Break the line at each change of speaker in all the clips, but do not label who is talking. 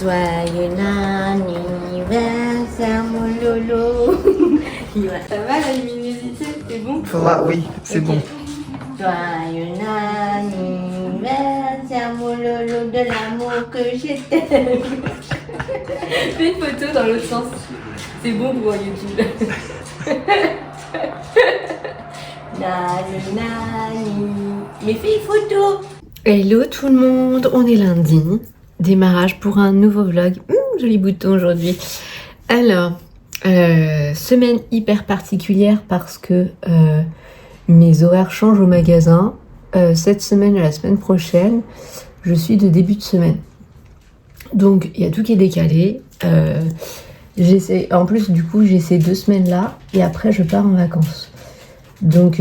Joyeux anniversaire mon Lolo. Ça va la luminosité, c'est bon?
Oui, c'est bon.
Joyeux anniversaire mon Lolo, de l'amour que je t'aime. Fais une photo dans l'autre sens. C'est bon pour YouTube. Mais fais une photo. Hello tout le monde, on est lundi. Démarrage pour un nouveau vlog. Joli bouton aujourd'hui. Alors, semaine hyper particulière parce que mes horaires changent au magasin. Cette semaine et la semaine prochaine, je suis de début de semaine. Donc, il y a tout qui est décalé. En plus, du coup, j'ai ces 2 semaines-là et après, je pars en vacances. Donc,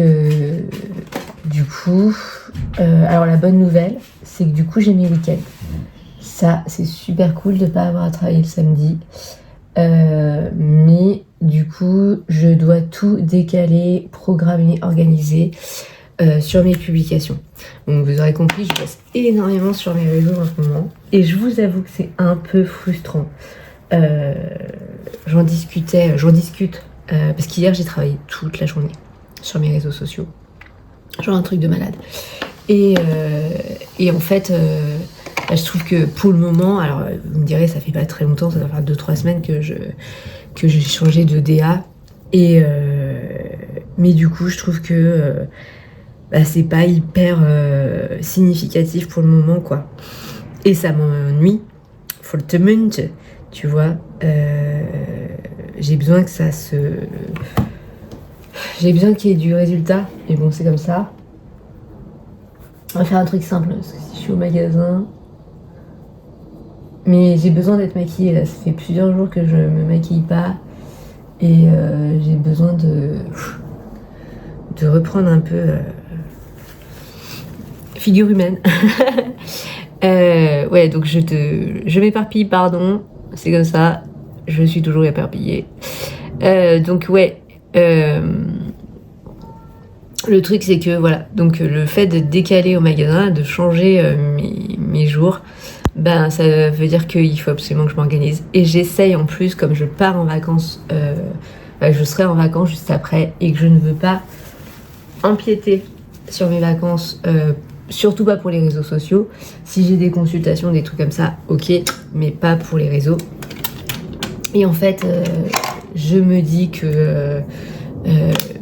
du coup, alors la bonne nouvelle, c'est que du coup, j'ai mes week-ends. Ça, c'est super cool de ne pas avoir à travailler le samedi. Mais du coup, je dois tout décaler, programmer, organiser sur mes publications. Donc vous aurez compris, je bosse énormément sur mes réseaux en ce moment. Et je vous avoue que c'est un peu frustrant. J'en discute, parce qu'hier, j'ai travaillé toute la journée sur mes réseaux sociaux. Genre un truc de malade. Et en fait... je trouve que pour le moment, alors vous me direz ça fait pas très longtemps, ça doit faire 2-3 semaines que j'ai changé de DA mais du coup je trouve que c'est pas hyper significatif pour le moment quoi. Et ça m'ennuie, for the month, tu vois. J'ai besoin que ça se... J'ai besoin qu'il y ait du résultat, mais bon c'est comme ça. On va faire un truc simple, parce que si je suis au magasin... Mais j'ai besoin d'être maquillée là, ça fait plusieurs jours que je me maquille pas et j'ai besoin de reprendre un peu figure humaine. Ouais, donc je m'éparpille, pardon, c'est comme ça, je suis toujours éparpillée. Donc ouais, le truc c'est que voilà, donc le fait de décaler au magasin, de changer mes jours, ça veut dire qu'il faut absolument que je m'organise. Et j'essaye en plus, comme je pars en vacances, je serai en vacances juste après et que je ne veux pas empiéter sur mes vacances, surtout pas pour les réseaux sociaux. Si j'ai des consultations, des trucs comme ça, ok, mais pas pour les réseaux. Et en fait, je me dis que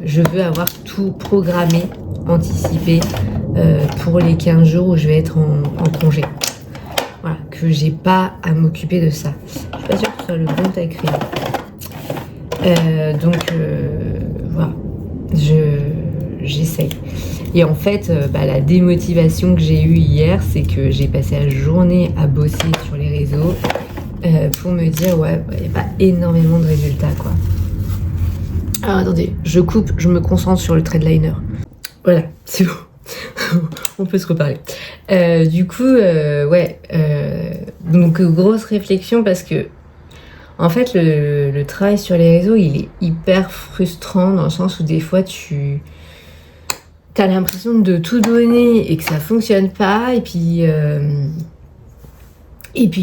je veux avoir tout programmé, anticipé pour les 15 jours où je vais être en congé. Voilà, que j'ai pas à m'occuper de ça. Je suis pas sûre que ce soit le bon taille crayon. Donc voilà, j'essaye. Et en fait, la démotivation que j'ai eue hier, c'est que j'ai passé la journée à bosser sur les réseaux pour me dire ouais, il n'y a pas énormément de résultats quoi. Alors attendez, je coupe, je me concentre sur le trait de liner. Voilà, c'est bon. On peut se reparler. Du coup, donc grosse réflexion parce que en fait le travail sur les réseaux il est hyper frustrant dans le sens où des fois tu as l'impression de tout donner et que ça fonctionne pas et puis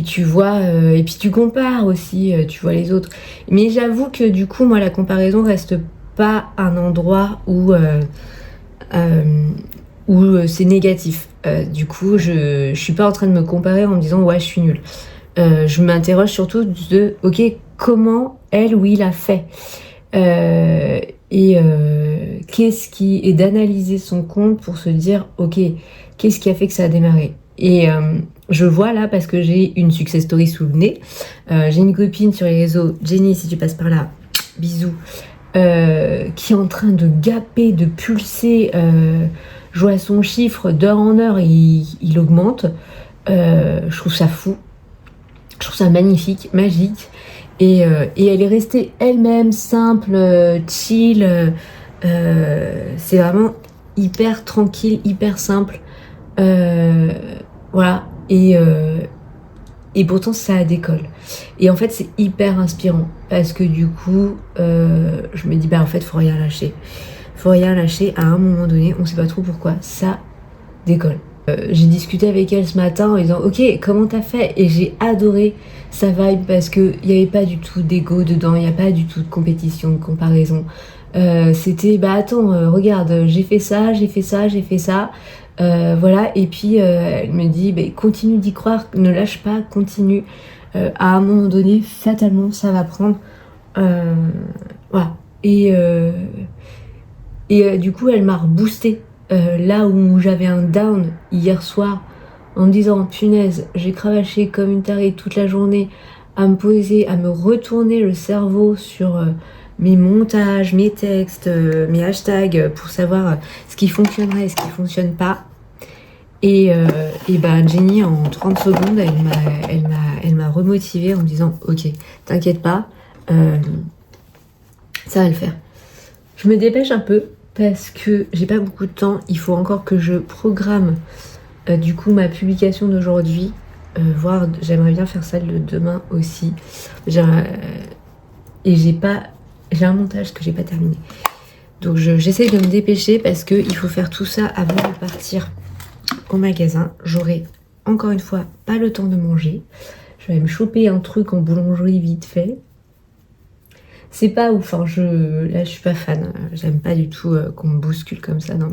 tu vois et puis tu compares aussi, tu vois les autres. Mais j'avoue que du coup moi la comparaison reste pas un endroit où c'est négatif. Du coup, je suis pas en train de me comparer en me disant ouais, je suis nulle. Je m'interroge surtout de ok, comment elle ou il a fait qu'est-ce qui est d'analyser son compte pour se dire ok, qu'est-ce qui a fait que ça a démarré. Et je vois là parce que j'ai une success story sous le nez. J'ai une copine sur les réseaux, Jenny, si tu passes par là, bisous, qui est en train de gaper, de pulser. Je vois son chiffre d'heure en heure, il augmente. Je trouve ça fou. Je trouve ça magnifique, magique. Et elle est restée elle-même, simple, chill. C'est vraiment hyper tranquille, hyper simple. Voilà. Et pourtant, ça décolle. Et en fait, c'est hyper inspirant. Parce que du coup, je me dis, en fait, faut rien lâcher à un moment donné, on sait pas trop pourquoi, ça décolle. J'ai discuté avec elle ce matin en lui disant ok, comment t'as fait? Et j'ai adoré sa vibe parce qu'il n'y avait pas du tout d'ego dedans, il n'y a pas du tout de compétition, de comparaison. C'était bah attends, regarde, j'ai fait ça, j'ai fait ça, j'ai fait ça. Voilà, et puis elle me dit bah, continue d'y croire, ne lâche pas, continue. À un moment donné, fatalement, ça va prendre. Voilà. Et du coup, elle m'a reboosté. Là où j'avais un down hier soir, en me disant punaise, j'ai cravaché comme une tarée toute la journée à me poser, à me retourner le cerveau sur mes montages, mes textes, mes hashtags pour savoir ce qui fonctionnerait et ce qui fonctionne pas. Et bah Jenny en 30 secondes elle m'a remotivée en me disant ok, t'inquiète pas, ça va le faire. Je me dépêche un peu parce que j'ai pas beaucoup de temps, il faut encore que je programme du coup ma publication d'aujourd'hui, voire j'aimerais bien faire celle de demain aussi. Et j'ai un montage que j'ai pas terminé. Donc j'essaie de me dépêcher parce qu'il faut faire tout ça avant de partir au magasin. J'aurai encore une fois pas le temps de manger. Je vais me choper un truc en boulangerie vite fait. C'est pas ouf, hein, là je suis pas fan. J'aime pas du tout qu'on me bouscule comme ça dans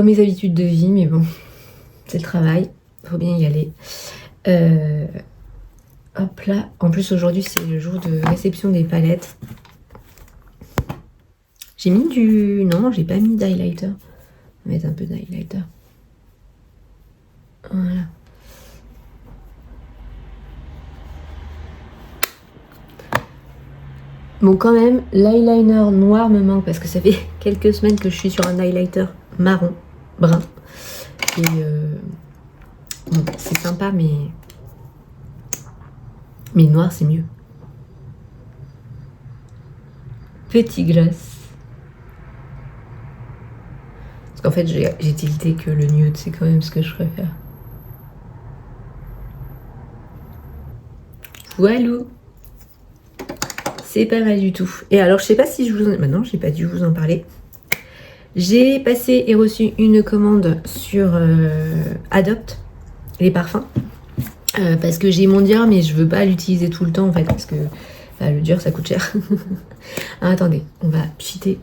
mes habitudes de vie, mais bon, c'est le travail, faut bien y aller. Hop là, en plus aujourd'hui c'est le jour de réception des palettes. J'ai mis non, j'ai pas mis d'highlighter. On va mettre un peu d'highlighter. Voilà. Bon, quand même, l'eyeliner noir me manque parce que ça fait quelques semaines que je suis sur un highlighter marron, brun. Et bon, c'est sympa, mais noir c'est mieux. Petit gloss. Parce qu'en fait, j'ai tilté que le nude, c'est quand même ce que je préfère. Voilà. C'est pas mal du tout. Et alors, je sais pas si je vous en... Maintenant, j'ai pas dû vous en parler. J'ai passé et reçu une commande sur Adopt, les parfums. Parce que j'ai mon Dior, mais je veux pas l'utiliser tout le temps, en fait. Parce que le Dior, ça coûte cher. Ah, attendez, on va cheater.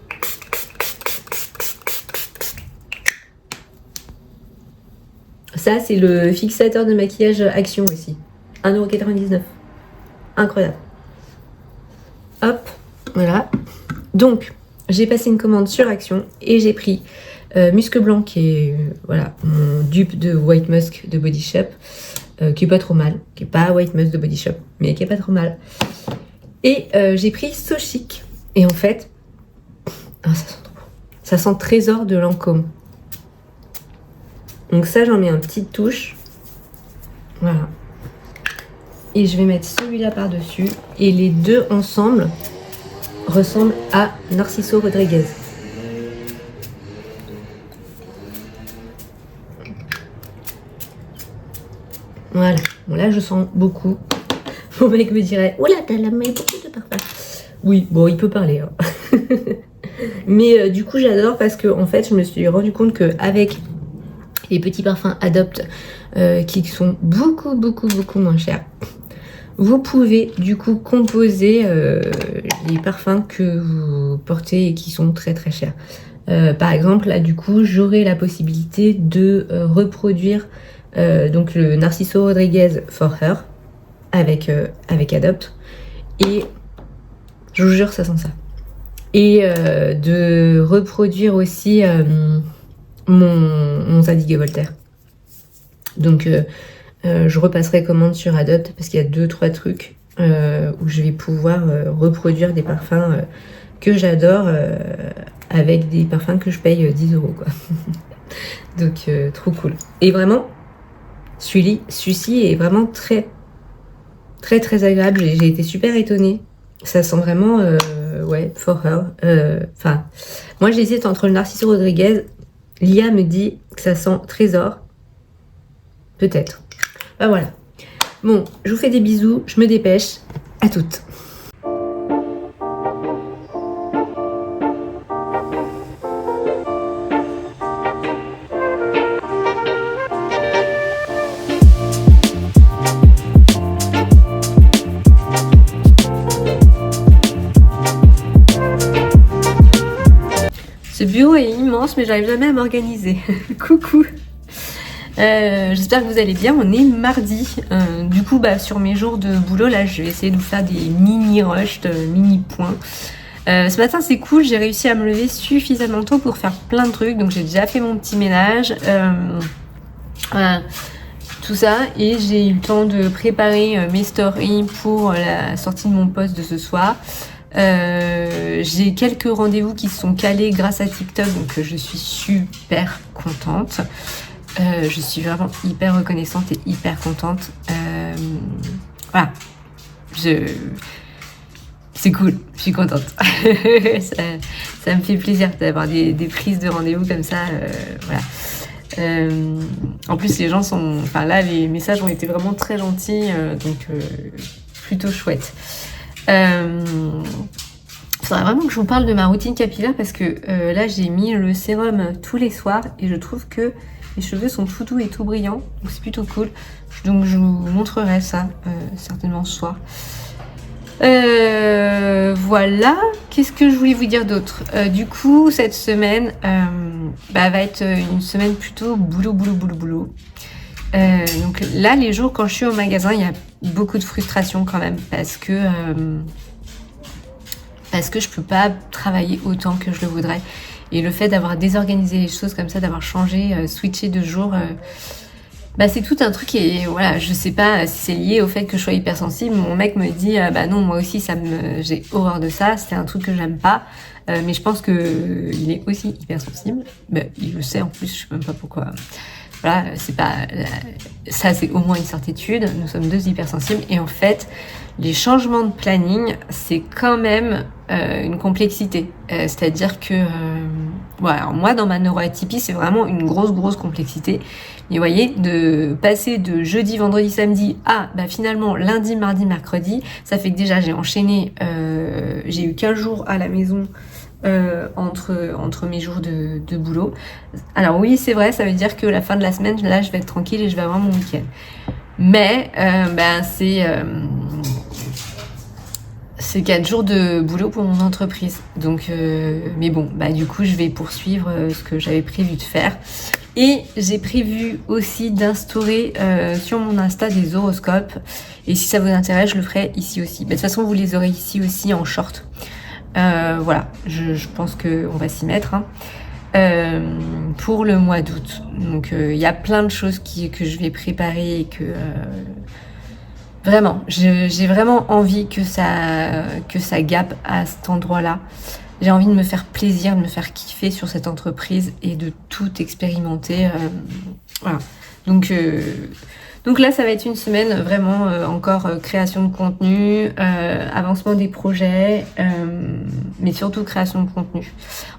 Ça, c'est le fixateur de maquillage Action aussi. 1,99 €. Incroyable. Hop, voilà. Donc, j'ai passé une commande sur Action et j'ai pris Musc Blanc, qui est voilà, mon dupe de White Musk de Body Shop, qui est pas trop mal, qui est pas White Musk de Body Shop, mais qui est pas trop mal. Et j'ai pris So Chic. Et en fait, ça sent trop bon. Ça sent Trésor de Lancôme. Donc ça, j'en mets une petite touche. Voilà. Et je vais mettre celui-là par-dessus. Et les deux ensemble ressemblent à Narciso Rodriguez. Voilà. Bon, là, je sens beaucoup. Mon mec me dirait « Oula, t'as la main beaucoup de parfum. » Oui, bon, il peut parler. Hein. Mais du coup, j'adore parce que en fait, je me suis rendu compte qu'avec les petits parfums Adopt qui sont beaucoup moins chers, vous pouvez du coup composer les parfums que vous portez et qui sont très chers. Par exemple, là du coup, j'aurai la possibilité de reproduire donc le Narciso Rodriguez For Her avec Adopt. Et je vous jure, ça sent ça. Et de reproduire aussi mon Zadig & Voltaire. Donc je repasserai commande sur Adopt parce qu'il y a 2-3 trucs où je vais pouvoir reproduire des parfums que j'adore avec des parfums que je paye 10 € quoi. Donc trop cool. Et vraiment, celui-ci est vraiment très agréable. J'ai été super étonnée. Ça sent vraiment ouais, For Her. Enfin, moi j'hésite entre le Narciso Rodriguez. Lia me dit que ça sent Trésor. Peut-être. Bah voilà. Bon, je vous fais des bisous, je me dépêche. À toutes. bureau est immense, mais j'arrive jamais à m'organiser. Coucou. J'espère que vous allez bien. On est mardi. Du coup, sur mes jours de boulot, là, je vais essayer de vous faire des mini-rushs, mini-points. Ce matin, c'est cool. J'ai réussi à me lever suffisamment tôt pour faire plein de trucs. Donc, j'ai déjà fait mon petit ménage. Voilà, tout ça. Et j'ai eu le temps de préparer mes stories pour la sortie de mon post de ce soir. J'ai quelques rendez-vous qui se sont calés grâce à TikTok, donc je suis super contente. Je suis vraiment hyper reconnaissante et hyper contente. Voilà, c'est cool, je suis contente. ça me fait plaisir d'avoir des prises de rendez-vous comme ça. Voilà. En plus, les gens sont, enfin là, les messages ont été vraiment très gentils, donc plutôt chouette. Faudrait vraiment que je vous parle de ma routine capillaire parce que là j'ai mis le sérum tous les soirs et je trouve que les cheveux sont tout doux et tout brillants, donc c'est plutôt cool. Donc je vous montrerai ça certainement ce soir. Voilà, qu'est-ce que je voulais vous dire d'autre? Du coup, cette semaine va être une semaine plutôt boulot. Donc là, les jours quand je suis au magasin, il y a beaucoup de frustration quand même parce que je peux pas travailler autant que je le voudrais. Et le fait d'avoir désorganisé les choses comme ça, d'avoir changé, switché de jour, c'est tout un truc et voilà, je sais pas si c'est lié au fait que je sois hypersensible. Mon mec me dit non, moi aussi j'ai horreur de ça, c'est un truc que j'aime pas. Mais je pense que il est aussi hypersensible. Il le sait en plus, je sais même pas pourquoi. Voilà, c'est pas ça, c'est au moins une certitude. Nous sommes deux hypersensibles et en fait, les changements de planning, c'est quand même une complexité. C'est-à-dire que alors moi, dans ma neuroatypie, c'est vraiment une grosse complexité. Et vous voyez, de passer de jeudi, vendredi, samedi à finalement lundi, mardi, mercredi, ça fait que déjà j'ai enchaîné, j'ai eu 15 jours à la maison entre mes jours de boulot. Alors oui, c'est vrai, ça veut dire que la fin de la semaine, là, je vais être tranquille et je vais avoir mon week-end. Mais c'est 4 jours de boulot pour mon entreprise. Donc, mais bon, du coup, je vais poursuivre ce que j'avais prévu de faire. Et j'ai prévu aussi d'instaurer sur mon Insta des horoscopes. Et si ça vous intéresse, je le ferai ici aussi. De toute façon, vous les aurez ici aussi en short. Voilà, je pense qu'on va s'y mettre pour le mois d'août. Donc il y a plein de choses que je vais préparer et que vraiment, j'ai vraiment envie que ça gappe à cet endroit-là. J'ai envie de me faire plaisir, de me faire kiffer sur cette entreprise et de tout expérimenter. Voilà. Donc là, ça va être une semaine vraiment encore création de contenu, avancement des projets, mais surtout création de contenu.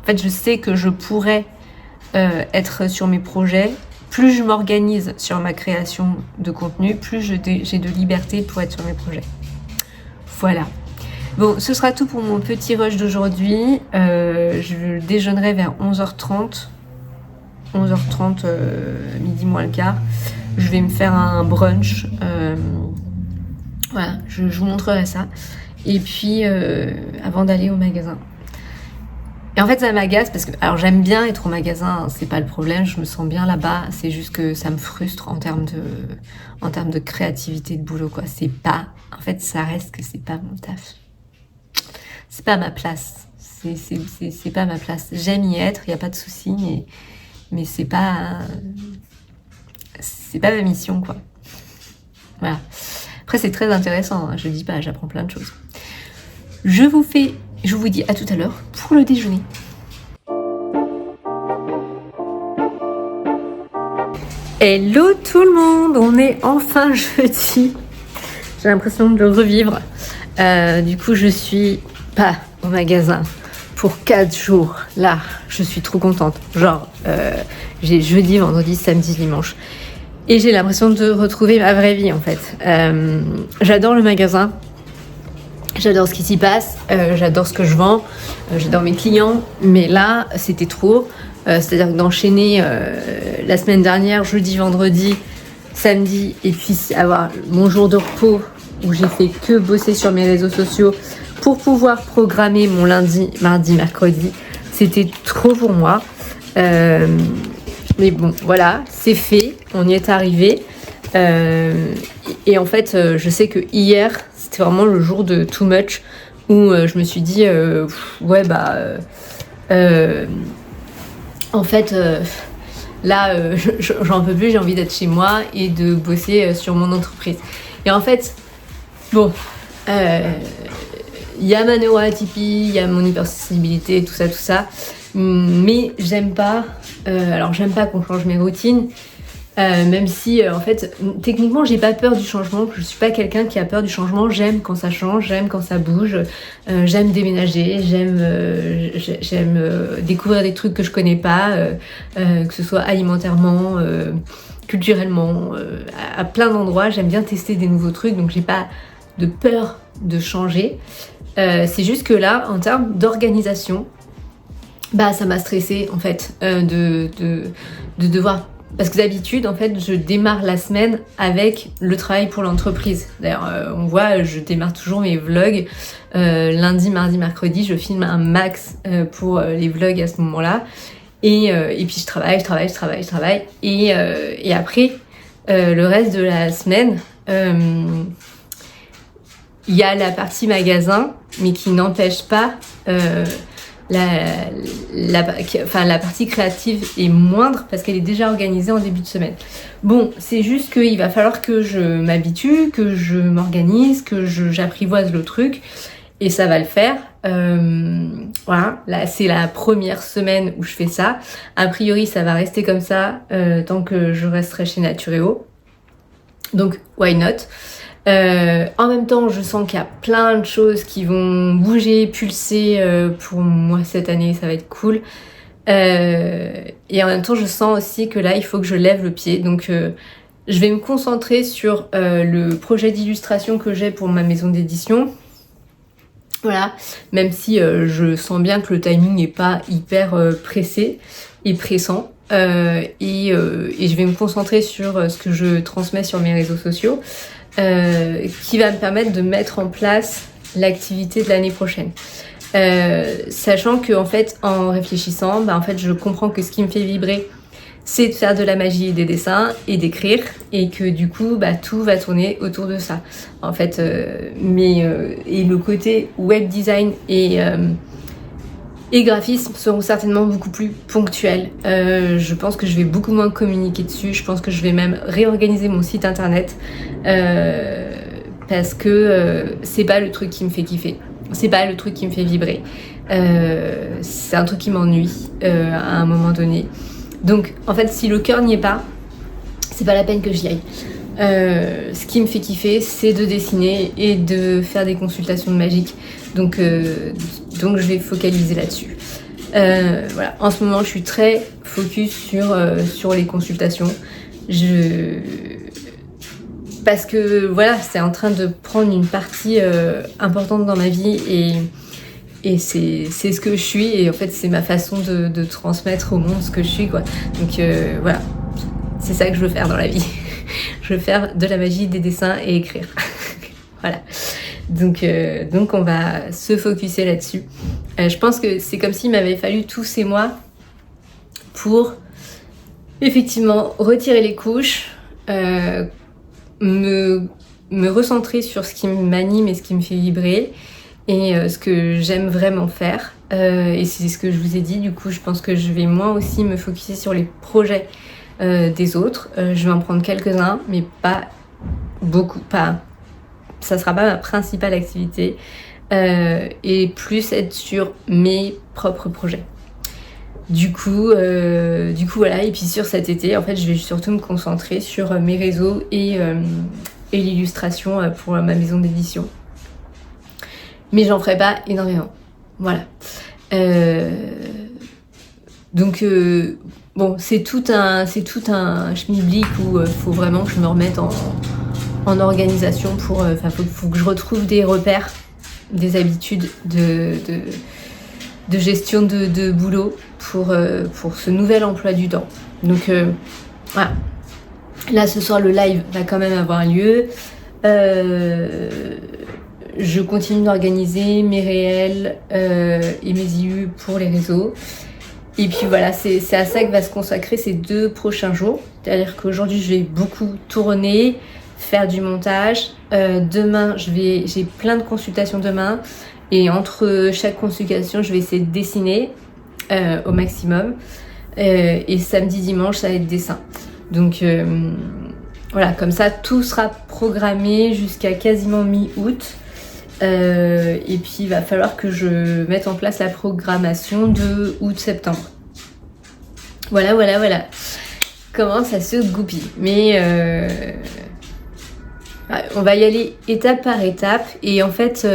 En fait, je sais que je pourrais être sur mes projets. Plus je m'organise sur ma création de contenu, plus j'ai de liberté pour être sur mes projets. Voilà. Bon, ce sera tout pour mon petit rush d'aujourd'hui. Je déjeunerai vers 11h30. 11h30, midi moins le quart. Je vais me faire un brunch. Voilà, je vous montrerai ça. Et puis, avant d'aller au magasin. Et en fait, ça m'agace parce que, alors j'aime bien être au magasin, c'est pas le problème, je me sens bien là-bas. C'est juste que ça me frustre en termes de créativité, de boulot, quoi. En fait, ça reste que c'est pas mon taf. C'est pas ma place. C'est pas ma place. J'aime y être, y a pas de souci, mais c'est pas ma mission, quoi. Voilà. Après, c'est très intéressant, hein, je dis pas, j'apprends plein de choses. Je vous dis à tout à l'heure pour le déjeuner. Hello tout le monde, on est enfin jeudi. J'ai l'impression de le revivre. Du coup, je suis pas au magasin pour 4 jours. Là, je suis trop contente. Genre, j'ai jeudi, vendredi, samedi, dimanche. Et j'ai l'impression de retrouver ma vraie vie, en fait. J'adore le magasin. J'adore ce qui s'y passe. J'adore ce que je vends. J'adore mes clients. Mais là, c'était trop. C'est-à-dire que d'enchaîner la semaine dernière, jeudi, vendredi, samedi, et puis avoir mon jour de repos où j'ai fait que bosser sur mes réseaux sociaux pour pouvoir programmer mon lundi, mardi, mercredi. C'était trop pour moi. Mais bon, voilà, c'est fait, on y est arrivé. Et en fait, je sais que hier, c'était vraiment le jour de too much, où je me suis dit, en fait, là, j'en peux plus, j'ai envie d'être chez moi et de bosser sur mon entreprise. Et en fait, bon, il y a ma neuroatypie, il y a mon hypersensibilité, tout ça, mais j'aime pas qu'on change mes routines, même si en fait techniquement j'ai pas peur du changement, je suis pas quelqu'un qui a peur du changement, j'aime quand ça change, j'aime quand ça bouge, j'aime déménager, j'aime découvrir des trucs que je connais pas, que ce soit alimentairement, culturellement, à plein d'endroits, j'aime bien tester des nouveaux trucs, donc j'ai pas de peur de changer. C'est juste que là, en termes d'organisation, ça m'a stressée en fait, de devoir. Parce que d'habitude, en fait, je démarre la semaine avec le travail pour l'entreprise. D'ailleurs, on voit, je démarre toujours mes vlogs lundi, mardi, mercredi. Je filme un max pour les vlogs à ce moment-là. Et puis je travaille. Et après, le reste de la semaine, il y a la partie magasin, mais qui n'empêche pas la partie créative est moindre parce qu'elle est déjà organisée en début de semaine. Bon, c'est juste qu'il va falloir que je m'habitue, que je m'organise, que j'apprivoise le truc, et ça va le faire. Voilà, là c'est la première semaine où je fais ça. A priori, ça va rester comme ça tant que je resterai chez Naturéo. Donc, why not? En même temps, je sens qu'il y a plein de choses qui vont bouger, pulser pour moi cette année, ça va être cool. Et en même temps, je sens aussi que là, il faut que je lève le pied. Donc, je vais me concentrer sur le projet d'illustration que j'ai pour ma maison d'édition. Voilà, même si je sens bien que le timing n'est pas hyper pressé et pressant. Et je vais me concentrer sur ce que je transmets sur mes réseaux sociaux. Qui va me permettre de mettre en place l'activité de l'année prochaine. Sachant que en fait, en réfléchissant, en fait, je comprends que ce qui me fait vibrer, c'est de faire de la magie et des dessins et d'écrire, et que du coup, tout va tourner autour de ça. En fait, et le côté web design et graphisme seront certainement beaucoup plus ponctuels. Je pense que je vais beaucoup moins communiquer dessus. Je pense que je vais même réorganiser mon site internet parce que c'est pas le truc qui me fait kiffer. C'est pas le truc qui me fait vibrer. C'est un truc qui m'ennuie à un moment donné. Donc en fait, si le cœur n'y est pas, c'est pas la peine que j'y aille. Ce qui me fait kiffer, c'est de dessiner et de faire des consultations de magique. Donc je vais focaliser là-dessus. Voilà. En ce moment, je suis très focus sur les consultations. Parce que voilà, c'est en train de prendre une partie importante dans ma vie, et c'est ce que je suis, et en fait c'est ma façon de transmettre au monde ce que je suis, quoi. Donc voilà, c'est ça que je veux faire dans la vie. Je veux faire de la magie, des dessins et écrire. Voilà. Donc on va se focuser là-dessus. Je pense que c'est comme s'il m'avait fallu tous ces mois pour effectivement retirer les couches, me recentrer sur ce qui m'anime et ce qui me fait vibrer, et ce que j'aime vraiment faire. Et c'est ce que je vous ai dit, du coup je pense que je vais moins aussi me focuser sur les projets des autres. Je vais en prendre quelques-uns, mais pas beaucoup, ça sera pas ma principale activité, et plus être sur mes propres projets. Du coup voilà, et puis sur cet été, en fait, je vais surtout me concentrer sur mes réseaux et l'illustration pour ma maison d'édition. Mais j'en ferai pas énormément. Voilà. Donc bon, c'est tout un schmilblick où faut vraiment que je me remette en organisation pour, faut que je retrouve des repères, des habitudes de gestion de boulot pour ce nouvel emploi du temps. Donc voilà. Là ce soir le live va quand même avoir lieu. je continue d'organiser mes réels et mes IU pour les réseaux. Et puis voilà, c'est à ça que va se consacrer ces 2 prochains jours. C'est-à-dire qu'aujourd'hui, je vais beaucoup tourner, faire du montage. Demain, j'ai plein de consultations demain. Et entre chaque consultation, je vais essayer de dessiner au maximum. Et samedi, dimanche, ça va être dessin. Donc voilà, comme ça, tout sera programmé jusqu'à quasiment mi-août. Et puis il va falloir que je mette en place la programmation de août-septembre. Voilà. Comment ça se goupille. Mais on va y aller étape par étape. Et en fait,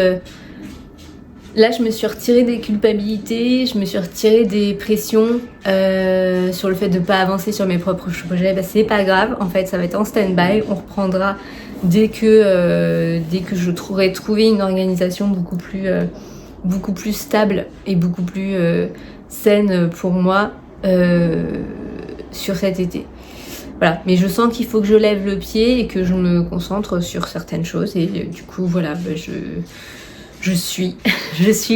là, je me suis retirée des culpabilités, je me suis retirée des pressions sur le fait de ne pas avancer sur mes propres projets. C'est pas grave, en fait, ça va être en stand-by. On reprendra dès que je trouverai trouvé une organisation beaucoup plus stable et beaucoup plus saine pour moi sur cet été. Voilà, mais je sens qu'il faut que je lève le pied et que je me concentre sur certaines choses et du coup voilà, je suis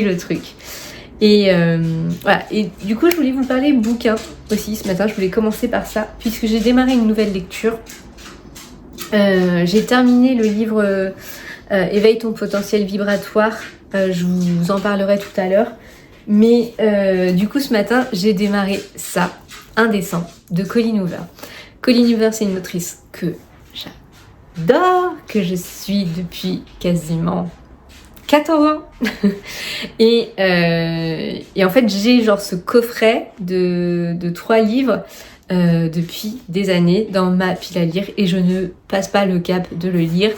le truc. Et voilà, et du coup je voulais vous parler bouquin aussi ce matin, je voulais commencer par ça puisque j'ai démarré une nouvelle lecture. J'ai terminé le livre Éveille ton potentiel vibratoire, je vous en parlerai tout à l'heure. Mais du coup ce matin j'ai démarré ça, Indécent, de Colleen Hoover. Colleen Hoover, c'est une autrice que j'adore, que je suis depuis quasiment 14 ans. et en fait j'ai genre ce coffret de 3 livres depuis des années dans ma pile à lire et je ne passe pas le cap de le lire.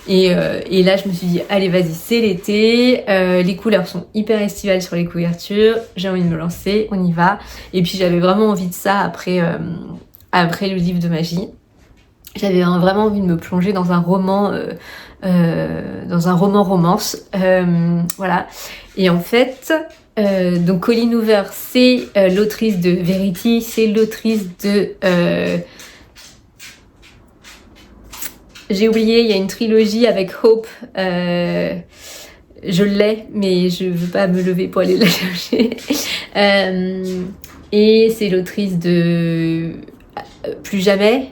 Et là je me suis dit allez vas-y, c'est l'été, les couleurs sont hyper estivales sur les couvertures, j'ai envie de me lancer, on y va. Et puis j'avais vraiment envie de ça après le livre de magie. J'avais vraiment envie de me plonger dans un roman romance. Voilà. Et en fait, donc Colleen Hoover, c'est l'autrice de Verity, c'est l'autrice de... j'ai oublié, il y a une trilogie avec Hope. Je l'ai, mais je veux pas me lever pour aller la chercher. Et c'est l'autrice de Plus jamais,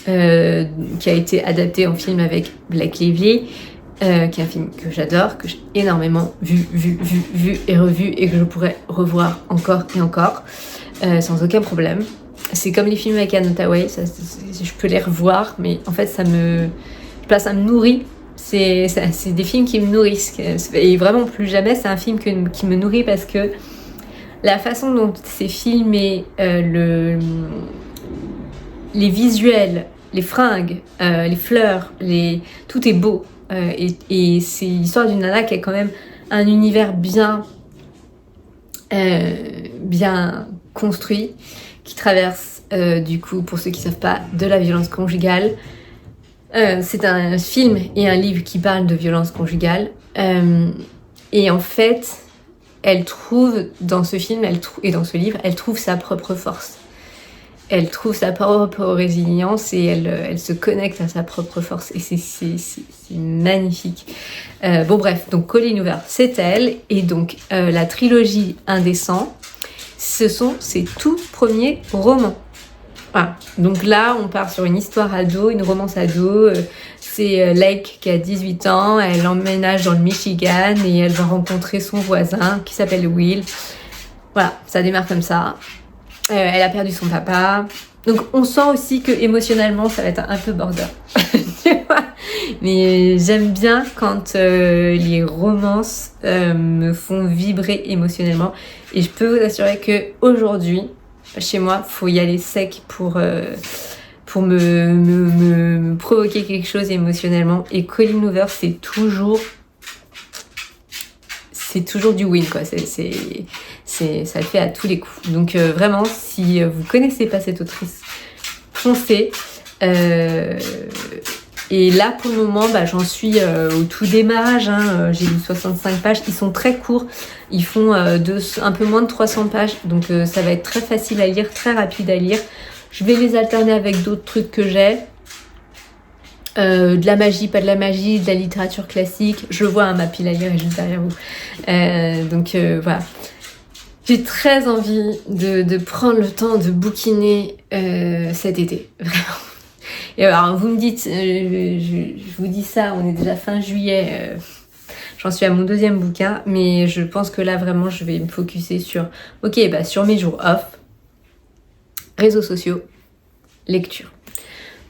qui a été adapté en film avec Blake Lively, qui est un film que j'adore, que j'ai énormément vu et revu et que je pourrais revoir encore et encore sans aucun problème. C'est comme les films avec Anne Hathaway, je peux les revoir, mais en fait ça me nourrit. C'est des films qui me nourrissent. Et vraiment Plus jamais, c'est un film qui me nourrit parce que la façon dont c'est filmé, les visuels, les fringues, les fleurs, tout est beau. Et c'est l'histoire d'une nana qui a quand même un univers bien construit, qui traverse, du coup, pour ceux qui ne savent pas, de la violence conjugale. C'est un film et un livre qui parlent de violence conjugale. Et en fait, elle trouve, dans ce film et dans ce livre, elle trouve sa propre force. Elle trouve sa propre résilience et elle se connecte à sa propre force. Et c'est magnifique. Bon bref, donc Colleen Hoover, c'est elle. Et donc la trilogie Indécent, ce sont ses tout premiers romans. Voilà. Donc là, on part sur une histoire ado, une romance ado. C'est Lake qui a 18 ans, elle emménage dans le Michigan et elle va rencontrer son voisin qui s'appelle Will. Voilà, ça démarre comme ça. Elle a perdu son papa. Donc on sent aussi que émotionnellement ça va être un peu border. Tu vois, mais j'aime bien quand les romances me font vibrer émotionnellement. Et je peux vous assurer que aujourd'hui, chez moi, faut y aller sec pour me provoquer quelque chose émotionnellement. Et Colleen Hoover, c'est toujours du win, quoi. Ça le fait à tous les coups. Donc vraiment, si vous connaissez pas cette autrice, foncez. Et là, pour le moment, j'en suis au tout démarrage. J'ai lu 65 pages. Ils sont très courts. Ils font un peu moins de 300 pages. Donc ça va être très facile à lire, très rapide à lire. Je vais les alterner avec d'autres trucs que j'ai. de la magie, pas de la magie, de la littérature classique. Je vois ma pile à lire est juste derrière vous. Donc voilà. J'ai très envie de prendre le temps de bouquiner cet été, vraiment. Et alors vous me dites, je vous dis ça, on est déjà fin juillet, j'en suis à mon 2e bouquin, mais je pense que là vraiment je vais me focuser sur, sur mes jours off, réseaux sociaux, lecture.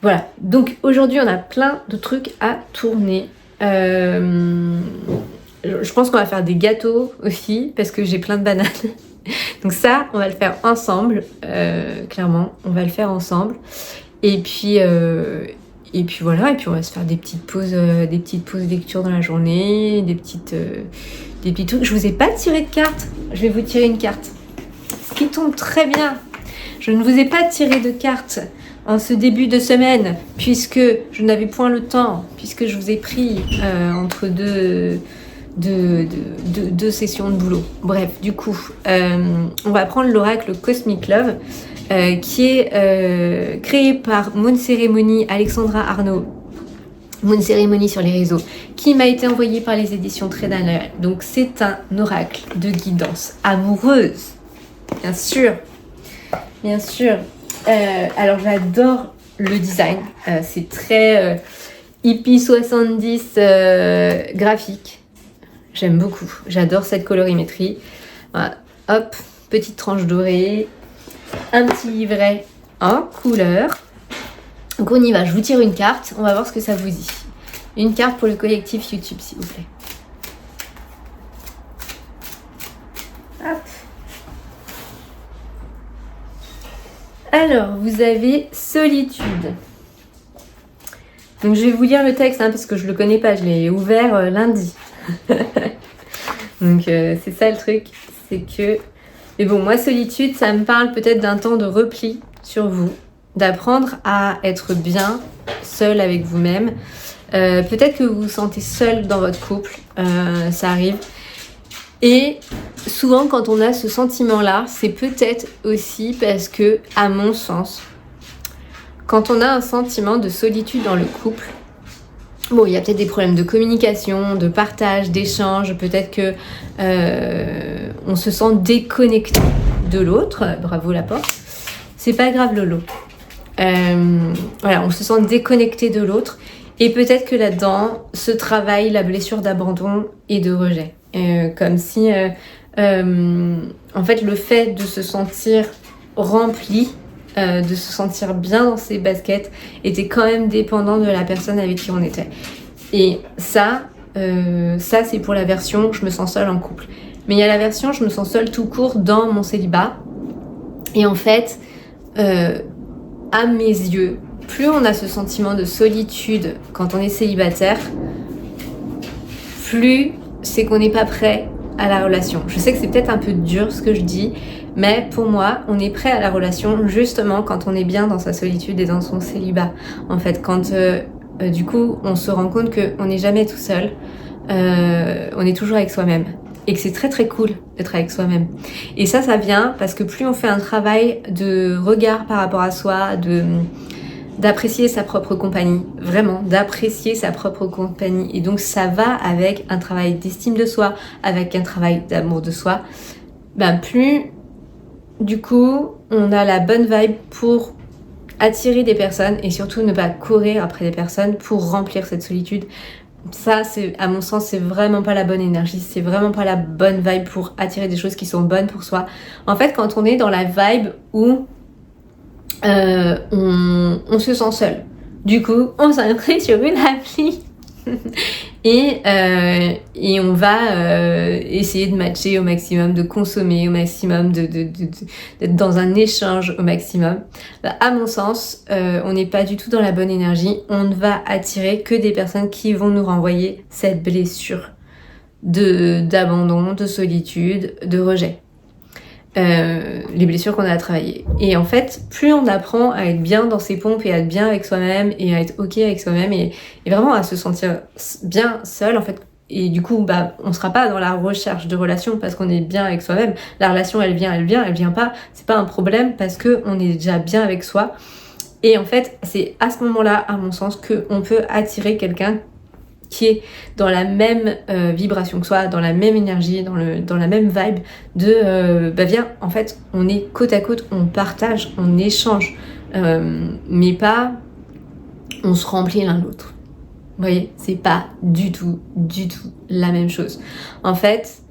Voilà, donc aujourd'hui on a plein de trucs à tourner. Je pense qu'on va faire des gâteaux aussi, parce que j'ai plein de bananes. Donc ça, on va le faire ensemble, clairement, on va le faire ensemble. Et puis voilà, et puis on va se faire des petites pauses lecture dans la journée, des petits trucs. Je vous ai pas tiré de carte, je vais vous tirer une carte. Ce qui tombe très bien. Je ne vous ai pas tiré de carte en ce début de semaine, puisque je n'avais point le temps, puisque je vous ai pris entre deux sessions de boulot. Bref, du coup, on va prendre l'oracle Cosmic Love, qui est créé par Moon Ceremony, Alexandra Arnaud, Moon Ceremony sur les réseaux, qui m'a été envoyé par les éditions Trédanal. Donc c'est un oracle de guidance amoureuse, bien sûr, bien sûr. Alors j'adore le design, c'est très hippie 70 graphique. J'aime beaucoup, j'adore cette colorimétrie. Voilà. Hop, petite tranche dorée, un petit livret en couleur. Donc on y va, je vous tire une carte, on va voir ce que ça vous dit. Une carte pour le collectif YouTube, s'il vous plaît. Hop. Alors, vous avez solitude. Donc je vais vous lire le texte, parce que je le connais pas, je l'ai ouvert lundi. Donc c'est ça le truc, c'est que... Mais bon, moi solitude, ça me parle peut-être d'un temps de repli sur vous, d'apprendre à être bien seul avec vous-même. Peut-être que vous vous sentez seul dans votre couple, ça arrive. Et souvent quand on a ce sentiment-là, c'est peut-être aussi parce que, à mon sens, quand on a un sentiment de solitude dans le couple, bon, il y a peut-être des problèmes de communication, de partage, d'échange, peut-être que on se sent déconnecté de l'autre. Bravo la porte. C'est pas grave Lolo. Voilà, on se sent déconnecté de l'autre et peut-être que là-dedans se travaille la blessure d'abandon et de rejet. Comme si, en fait, le fait de se sentir rempli, de se sentir bien dans ses baskets, était quand même dépendant de la personne avec qui on était. Et ça c'est pour la version je me sens seule en couple. Mais il y a la version je me sens seule tout court dans mon célibat. Et en fait, à mes yeux, plus on a ce sentiment de solitude quand on est célibataire, plus c'est qu'on n'est pas prêt à la relation. Je sais que c'est peut-être un peu dur ce que je dis, mais pour moi, on est prêt à la relation justement quand on est bien dans sa solitude et dans son célibat. En fait, quand du coup, on se rend compte qu'on n'est jamais tout seul, on est toujours avec soi-même. Et que c'est très très cool d'être avec soi-même. Et ça vient parce que plus on fait un travail de regard par rapport à soi, d'apprécier sa propre compagnie, vraiment, d'apprécier sa propre compagnie. Et donc ça va avec un travail d'estime de soi, avec un travail d'amour de soi. Plus, du coup, on a la bonne vibe pour attirer des personnes et surtout ne pas courir après des personnes pour remplir cette solitude. Ça, à mon sens, c'est vraiment pas la bonne énergie, c'est vraiment pas la bonne vibe pour attirer des choses qui sont bonnes pour soi. En fait, quand on est dans la vibe où on se sent seul, du coup, on s'inscrit sur une appli et on va essayer de matcher au maximum, de consommer au maximum, d'être dans un échange au maximum. À mon sens, on n'est pas du tout dans la bonne énergie. On ne va attirer que des personnes qui vont nous renvoyer cette blessure d'abandon, de solitude, de rejet. Les blessures qu'on a à travailler. Et en fait, plus on apprend à être bien dans ses pompes et à être bien avec soi-même et à être ok avec soi-même et vraiment à se sentir bien seul en fait. Et du coup, on sera pas dans la recherche de relation parce qu'on est bien avec soi-même. La relation, elle vient pas. C'est pas un problème parce que on est déjà bien avec soi. Et en fait, c'est à ce moment-là, à mon sens, qu'on peut attirer quelqu'un qui est dans la même vibration que soi, dans la même énergie, dans la même vibe de viens, en fait, on est côte à côte, on partage, on échange, mais pas on se remplit l'un l'autre. Vous voyez, c'est pas du tout la même chose. En fait,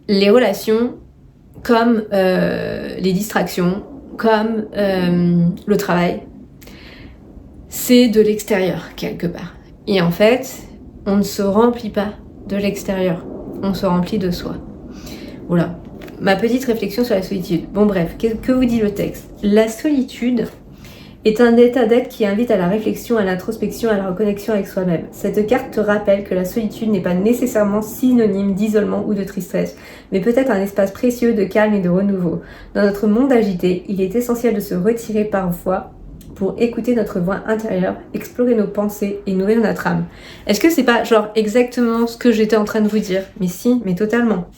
les relations, comme les distractions, comme le travail, c'est de l'extérieur quelque part. Et en fait, on ne se remplit pas de l'extérieur, on se remplit de soi. Voilà, ma petite réflexion sur la solitude. Bon bref, que vous dit le texte? La solitude est un état d'être qui invite à la réflexion, à l'introspection, à la reconnexion avec soi-même. Cette carte te rappelle que la solitude n'est pas nécessairement synonyme d'isolement ou de tristesse, mais peut-être un espace précieux de calme et de renouveau. Dans notre monde agité, il est essentiel de se retirer parfois pour écouter notre voix intérieure, explorer nos pensées et nourrir notre âme. Est-ce que c'est pas genre exactement ce que j'étais en train de vous dire? Mais si, mais totalement.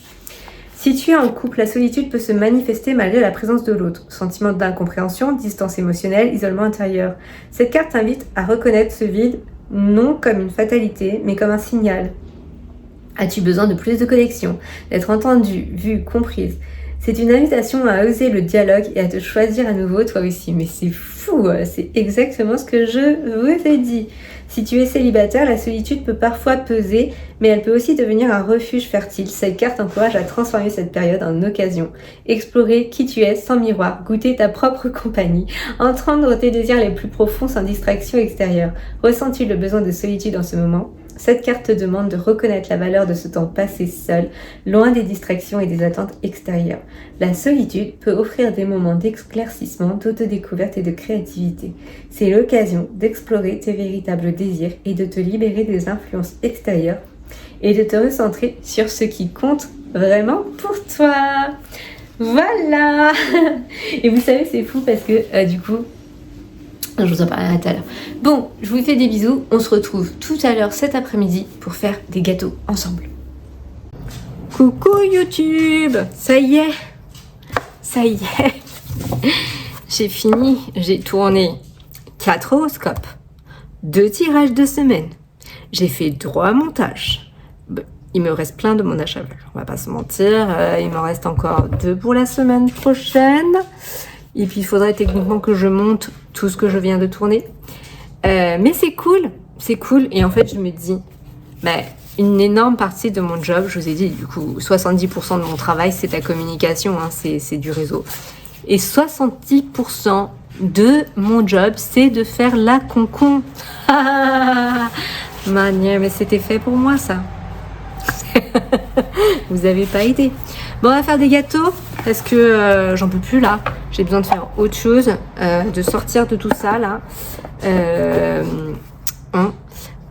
Si tu es en couple, la solitude peut se manifester malgré la présence de l'autre. Sentiment d'incompréhension, distance émotionnelle, isolement intérieur. Cette carte t'invite à reconnaître ce vide non comme une fatalité, mais comme un signal. As-tu besoin de plus de connexion, d'être entendue, vue, comprise? C'est une invitation à oser le dialogue et à te choisir à nouveau toi aussi. Mais c'est fou, c'est exactement ce que je vous ai dit. Si tu es célibataire, la solitude peut parfois peser, mais elle peut aussi devenir un refuge fertile. Cette carte encourage à transformer cette période en occasion. Explorer qui tu es sans miroir, goûter ta propre compagnie, entendre tes désirs les plus profonds sans distraction extérieure. Ressens-tu le besoin de solitude en ce moment ? Cette carte te demande de reconnaître la valeur de ce temps passé seul, loin des distractions et des attentes extérieures. La solitude peut offrir des moments d'éclaircissement, d'autodécouverte et de créativité. C'est l'occasion d'explorer tes véritables désirs et de te libérer des influences extérieures et de te recentrer sur ce qui compte vraiment pour toi. Voilà. Et vous savez, c'est fou parce que du coup, je vous en parlerai tout à l'heure. Bon, je vous fais des bisous. On se retrouve tout à l'heure cet après-midi pour faire des gâteaux ensemble. Coucou YouTube! Ça y est! J'ai fini. J'ai tourné 4 horoscopes, 2 tirages de semaine. J'ai fait 3 montages. Il me reste plein de montages à faire. On va pas se mentir. Il me reste encore 2 pour la semaine prochaine. Et puis, il faudrait techniquement que je monte tout ce que je viens de tourner. Mais c'est cool. Et en fait, je me dis, une énorme partie de mon job, je vous ai dit, du coup, 70% de mon travail, c'est la communication, hein, c'est du réseau. Et 70% de mon job, c'est de faire la concon. Mania, mais c'était fait pour moi, ça. Vous avez pas aidé. Bon, on va faire des gâteaux parce que j'en peux plus là. J'ai besoin de faire autre chose, de sortir de tout ça là.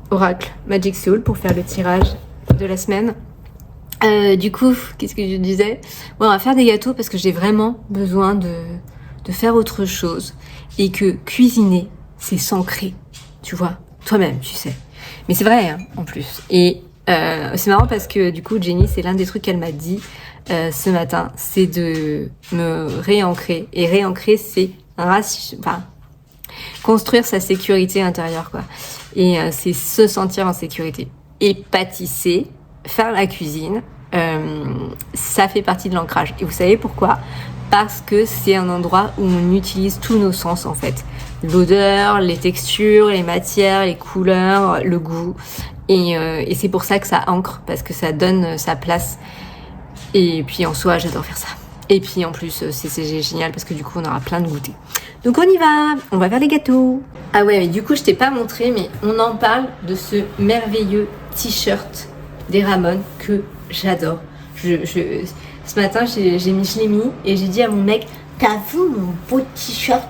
Oracle Magic Soul pour faire le tirage de la semaine. Du coup, qu'est-ce que je disais? Bon, on va faire des gâteaux parce que j'ai vraiment besoin de faire autre chose et que cuisiner, c'est s'ancrer, tu vois, toi-même, tu sais. Mais c'est vrai, hein, en plus. Et c'est marrant parce que du coup, Jenny, c'est l'un des trucs qu'elle m'a dit ce matin, c'est de me réancrer. Et réancrer, c'est construire sa sécurité intérieure, quoi. Et c'est se sentir en sécurité. Et pâtisser, faire la cuisine, ça fait partie de l'ancrage. Et vous savez pourquoi ? Parce que c'est un endroit où on utilise tous nos sens, en fait. L'odeur, les textures, les matières, les couleurs, le goût. Et c'est pour ça que ça ancre, parce que ça donne sa place. Et puis en soi, j'adore faire ça. Et puis en plus, c'est génial parce que du coup, on aura plein de goûters. Donc on y va, on va faire les gâteaux. Ah ouais, mais du coup, je t'ai pas montré, mais on en parle de ce merveilleux t-shirt des Ramones que j'adore. Ce matin, je l'ai mis et j'ai dit à mon mec, t'as vu mon beau t-shirt ?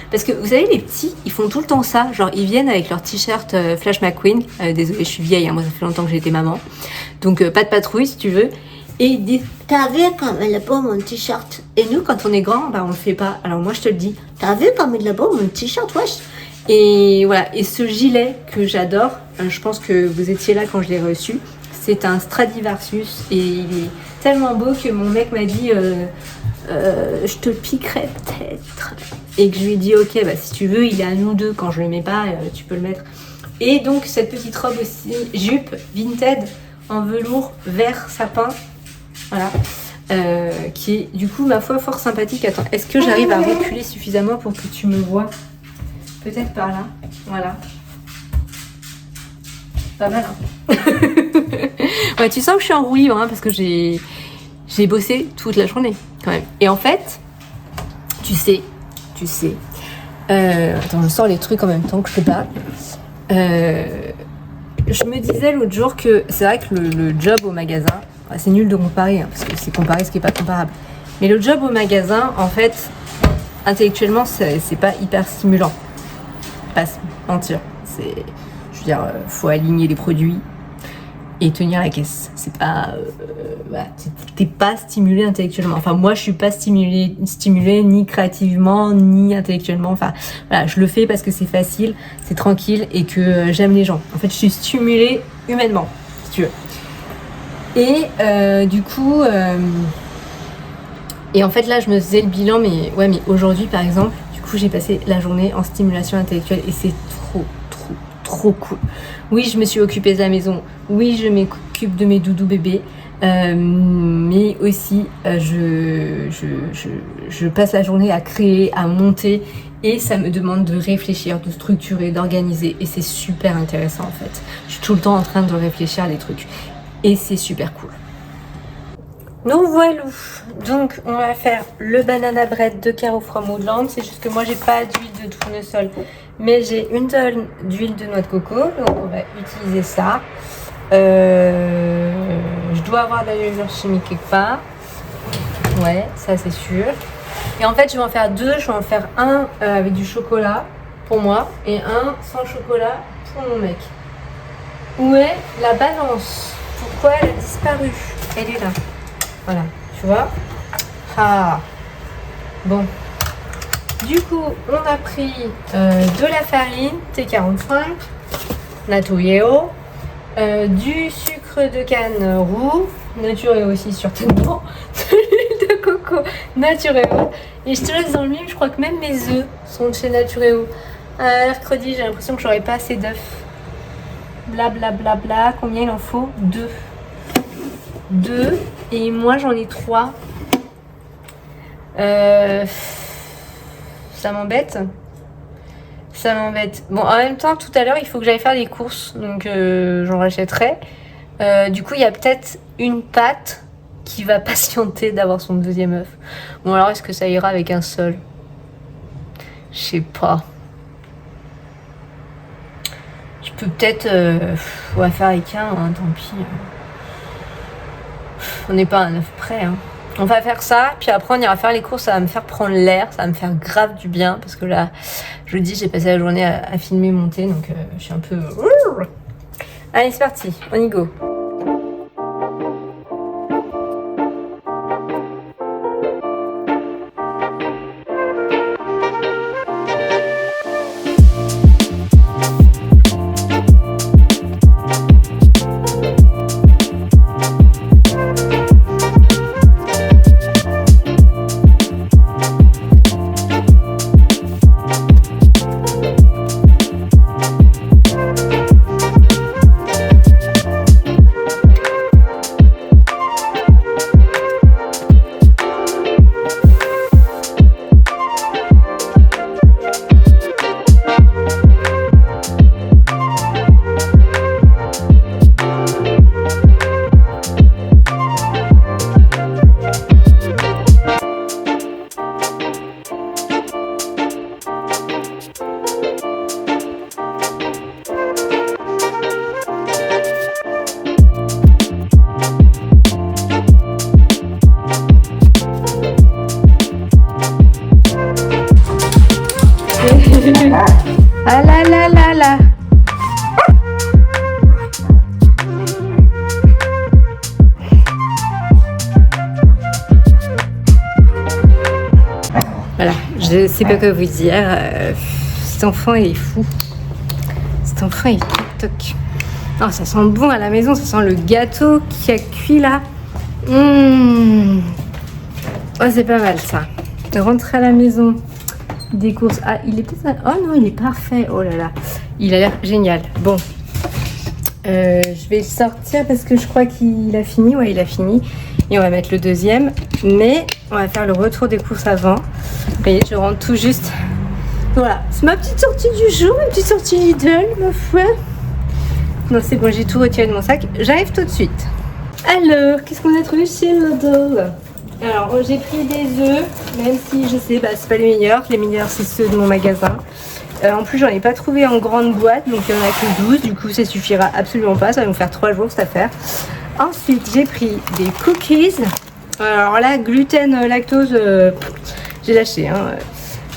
Parce que vous savez, les petits, ils font tout le temps ça. Genre, ils viennent avec leur t-shirt Flash McQueen. Désolée, je suis vieille, hein, moi ça fait longtemps que j'ai été maman. Donc, pas de patrouille si tu veux. Et ils disent, t'as vu comme elle est beau mon t-shirt ? Et nous, quand on est grand, on le fait pas. Alors moi, je te le dis, t'as vu comme il est beau mon t-shirt, wesh ? Et voilà, et ce gilet que j'adore, je pense que vous étiez là quand je l'ai reçu. C'est un Stradivarius et il est tellement beau que mon mec m'a dit je te piquerai peut-être. Et que je lui ai dit ok, bah si tu veux, il est à nous deux, quand je le mets pas, tu peux le mettre. Et donc cette petite robe aussi, jupe Vinted en velours vert sapin, voilà, qui est du coup ma foi fort sympathique. Attends, est-ce que j'arrive à reculer suffisamment pour que tu me vois? Peut-être par là, voilà. Pas mal, hein. Ouais, tu sens que je suis en roue libre, hein, parce que j'ai bossé toute la journée quand même. Et en fait, tu sais, attends, je sors les trucs en même temps que je te parle. Je me disais l'autre jour que c'est vrai que le job au magasin, c'est nul de comparer, hein, parce que c'est comparer ce qui n'est pas comparable. Mais le job au magasin, en fait, intellectuellement, c'est pas hyper stimulant. Pas se mentir. Je veux dire, faut aligner les produits et tenir la caisse. C'est pas, voilà, t'es pas stimulé intellectuellement. Enfin, moi, je suis pas stimulée ni créativement ni intellectuellement. Enfin, voilà, je le fais parce que c'est facile, c'est tranquille et que j'aime les gens. En fait, je suis stimulée humainement, si tu veux. Et du coup, et en fait là, je me faisais le bilan, mais ouais, mais aujourd'hui, par exemple, du coup, j'ai passé la journée en stimulation intellectuelle et c'est trop cool. Oui, je me suis occupée de la maison. Oui, je m'occupe de mes doudous bébés. Mais aussi, je passe la journée à créer, à monter. Et ça me demande de réfléchir, de structurer, d'organiser. Et c'est super intéressant en fait. Je suis tout le temps en train de réfléchir à des trucs. Et c'est super cool. Nous voilà. Donc on va faire le banana bread de Caro from Woodland. C'est juste que moi j'ai pas d'huile de tournesol, mais j'ai une tonne d'huile de noix de coco. Donc on va utiliser ça. Je dois avoir de la levure chimique quelque part. Ouais, ça c'est sûr. Et en fait je vais en faire deux. Je vais en faire un avec du chocolat pour moi et un sans chocolat pour mon mec. Où est la balance? Pourquoi elle a disparu? Elle est là. Voilà, tu vois. Ah. Bon. Du coup, on a pris de la farine T45, Natureo, du sucre de canne roux, Natureo aussi certainement, de l'huile de coco Natureo. Et je te laisse dans le mille, je crois que même mes œufs sont de chez Natureo. Mercredi, j'ai l'impression que j'aurais pas assez d'œufs. Blablabla, combien il en faut? 2. Et moi j'en ai 3. Ça m'embête. Bon, en même temps, tout à l'heure, il faut que j'aille faire des courses, donc j'en rachèterai. Du coup, il y a peut-être une pâte qui va patienter d'avoir son deuxième œuf. Bon, alors est-ce que ça ira avec un seul? Je sais pas. Je peux peut-être on va faire avec un, hein, tant pis. On n'est pas à un œuf près, hein. On va faire ça, puis après on ira faire les courses, ça va me faire prendre l'air, ça va me faire grave du bien, parce que là, je dis, j'ai passé la journée à filmer, monter, donc je suis un peu... Allez, c'est parti, on y go. Ah là là là là. Voilà, je sais pas quoi vous dire. Cet enfant est fou. Cet enfant est toc. Oh, ça sent bon à la maison, ça sent le gâteau qui a cuit là.
Oh, c'est pas mal ça. Rentrer à la maison, des courses. Ah, il est peut-être... Oh non, il est parfait. Oh là là. Il a l'air génial. Bon. Je vais le sortir parce que je crois qu'il a fini. Ouais, il a fini. Et on va mettre le deuxième. Mais on va faire le retour des courses avant. Vous voyez, je rentre tout juste. Voilà. C'est ma petite sortie du jour. Ma petite sortie Lidl, ma foi. Non, c'est bon, j'ai tout retiré de mon sac. J'arrive tout de suite. Alors, qu'est-ce qu'on a trouvé chez Lidl? Alors, j'ai pris des œufs, même si je sais, c'est pas les meilleurs. Les meilleurs, c'est ceux de mon magasin. En plus, j'en ai pas trouvé en grande boîte, donc il y en a que 12. Du coup, ça suffira absolument pas. Ça va nous faire 3 jours cette affaire. Ensuite, j'ai pris des cookies. Alors là, gluten, lactose, j'ai lâché. Hein.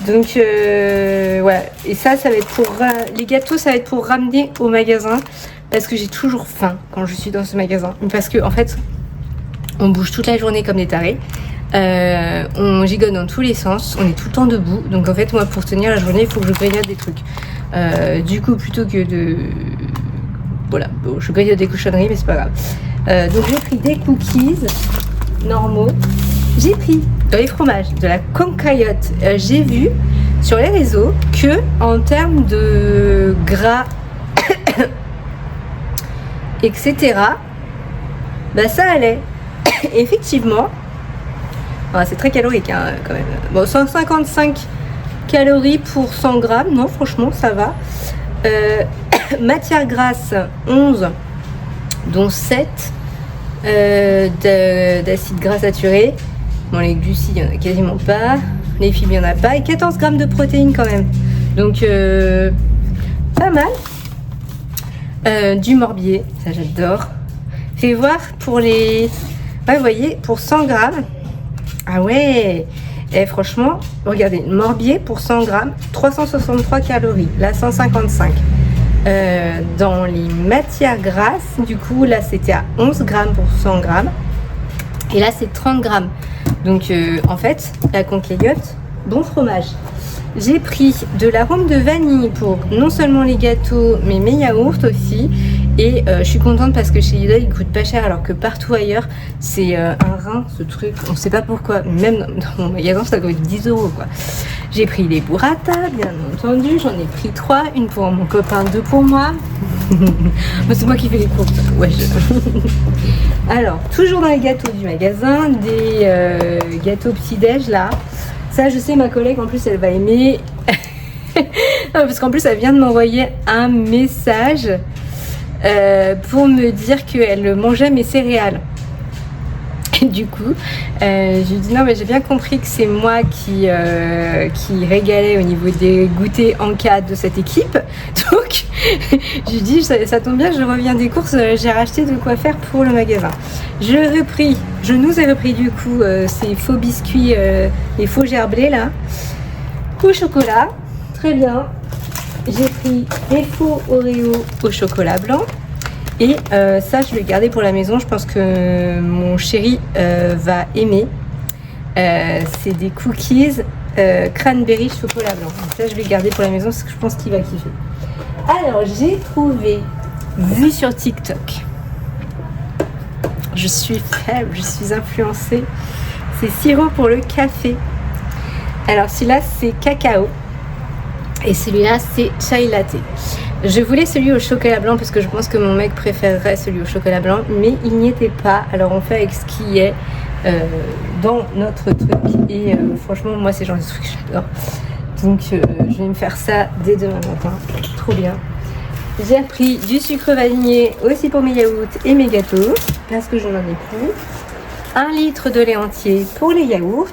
Donc, ouais. Et ça va être pour... les gâteaux, ça va être pour ramener au magasin. Parce que j'ai toujours faim quand je suis dans ce magasin. Parce que, en fait... On bouge toute la journée comme des tarés. On gigote dans tous les sens. On est tout le temps debout. Donc en fait, moi, pour tenir la journée, il faut que je grignote des trucs. Du coup, plutôt que de... Voilà, bon, je grignote des cochonneries, mais c'est pas grave. Donc j'ai pris des cookies normaux. J'ai pris dans les fromages de la Concaillotte. J'ai vu sur les réseaux que en termes de gras, etc., bah ça allait. Effectivement, c'est très calorique hein, quand même. Bon, 155 calories pour 100 grammes. Non, franchement, ça va. Matière grasse, 11, dont 7 d'acide gras saturé. Bon, les glucides, il n'y en a quasiment pas. Les fibres, il n'y en a pas. Et 14 grammes de protéines quand même. Donc, pas mal. Du morbier, ça j'adore. Fais voir pour les... Ouais, vous voyez, pour 100 grammes, ah ouais, et franchement, regardez, morbier pour 100 grammes, 363 calories, là 155. Dans les matières grasses, du coup, là c'était à 11 grammes pour 100 grammes, et là c'est 30 grammes. Donc en fait, la Concaillotte, bon fromage. J'ai pris de l'arôme de vanille pour non seulement les gâteaux, mais mes yaourts aussi. Et je suis contente parce que chez Lidl, il coûte pas cher alors que partout ailleurs, c'est un rein ce truc. On sait pas pourquoi. Même dans mon magasin, ça coûte 10 € quoi. J'ai pris les burrata, bien entendu. J'en ai pris 3. Une pour mon copain, 2 pour moi. C'est moi qui fais les courses. Ouais, Alors, toujours dans les gâteaux du magasin, des gâteaux petit-déj là. Ça, je sais, ma collègue, en plus, elle va aimer. Non, parce qu'en plus, elle vient de m'envoyer un message pour me dire qu'elle mangeait mes céréales. Et du coup, je lui dis non, mais j'ai bien compris que c'est moi qui régalais au niveau des goûters en cas de cette équipe. Donc, je lui dis, ça tombe bien, je reviens des courses, j'ai racheté de quoi faire pour le magasin. Je nous ai repris du coup ces faux biscuits, les faux gerblés là, au chocolat. Très bien. J'ai pris des faux Oreo au chocolat blanc. Et ça, je vais le garder pour la maison. Je pense que mon chéri va aimer. C'est des cookies cranberry chocolat blanc. Donc ça, je vais le garder pour la maison parce que je pense qu'il va kiffer. Alors, j'ai trouvé, vu sur TikTok, je suis faible, je suis influencée. C'est sirop pour le café. Alors, celui-là, c'est cacao. Et celui-là, c'est chai latte. Je voulais celui au chocolat blanc parce que je pense que mon mec préférerait celui au chocolat blanc, mais il n'y était pas. Alors on fait avec ce qui est dans notre truc. Et franchement, moi, c'est le genre de truc que j'adore. Donc je vais me faire ça dès demain matin. Trop bien. J'ai pris du sucre vanillé aussi pour mes yaourts et mes gâteaux parce que je n'en ai plus. 1 litre de lait entier pour les yaourts.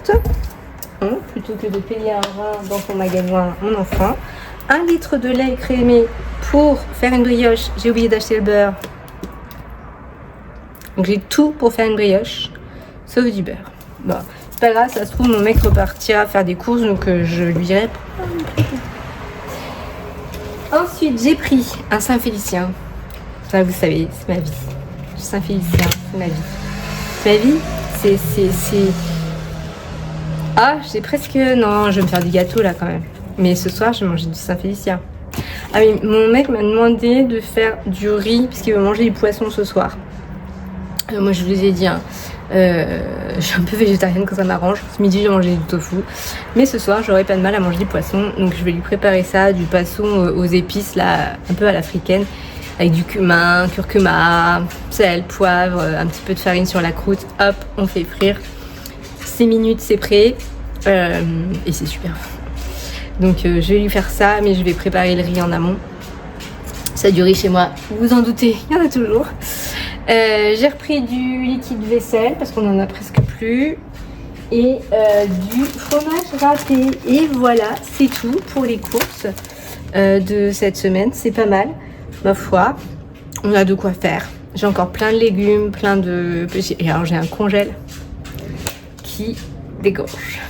Plutôt que de payer un rein dans ton magasin, mon enfant. 1 litre de lait écrémé pour faire une brioche. J'ai oublié d'acheter le beurre. Donc j'ai tout pour faire une brioche, sauf du beurre. Bon, c'est pas grave, ça se trouve, mon mec repartira faire des courses, donc je lui dirai. Ensuite, j'ai pris un Saint-Félicien. Ça, vous savez, c'est ma vie. Le Saint-Félicien, c'est ma vie. Ma vie, c'est... Ah, j'ai presque... Non, je vais me faire du gâteau là quand même. Mais ce soir, je vais manger du Saint-Félicien. Ah oui, mon mec m'a demandé de faire du riz parce qu'il veut manger du poisson ce soir. Moi, je vous ai dit, hein, Je suis un peu végétarienne quand ça m'arrange. Ce midi j'ai mangé du tofu, mais ce soir j'aurais pas de mal à manger du poisson, donc je vais lui préparer ça, du poisson aux épices là, un peu à l'africaine, avec du cumin, curcuma, sel, poivre, un petit peu de farine sur la croûte. Hop, on fait frire. 6 minutes c'est prêt, et c'est super. Donc je vais lui faire ça, mais je vais préparer le riz en amont. Ça du riz chez moi, vous vous en doutez, il y en a toujours. J'ai repris du liquide vaisselle parce qu'on en a presque plus, et du fromage râpé. Et voilà, c'est tout pour les courses de cette semaine. C'est pas mal, ma foi. On a de quoi faire. J'ai encore plein de légumes, plein de... Et alors j'ai un congèle qui dégorge.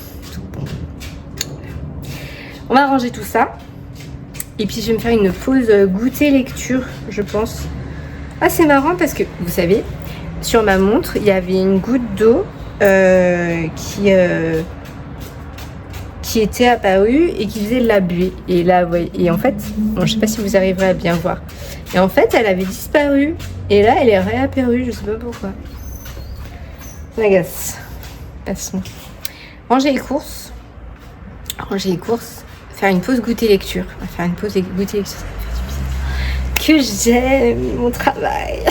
On va ranger tout ça. Et puis je vais me faire une pause goûter lecture, je pense. Ah, c'est marrant parce que, vous savez, sur ma montre, il y avait une goutte d'eau qui était apparue et qui faisait de la buée. Et là, ouais, et en fait, bon, je sais pas si vous arriverez à bien voir. Et en fait, elle avait disparu. Et là, elle est réapparue, je sais pas pourquoi. Ça m'agace. Passons. Ranger les courses. Faire une pause goûter lecture. On va faire une pause goûter lecture. Que j'aime mon travail.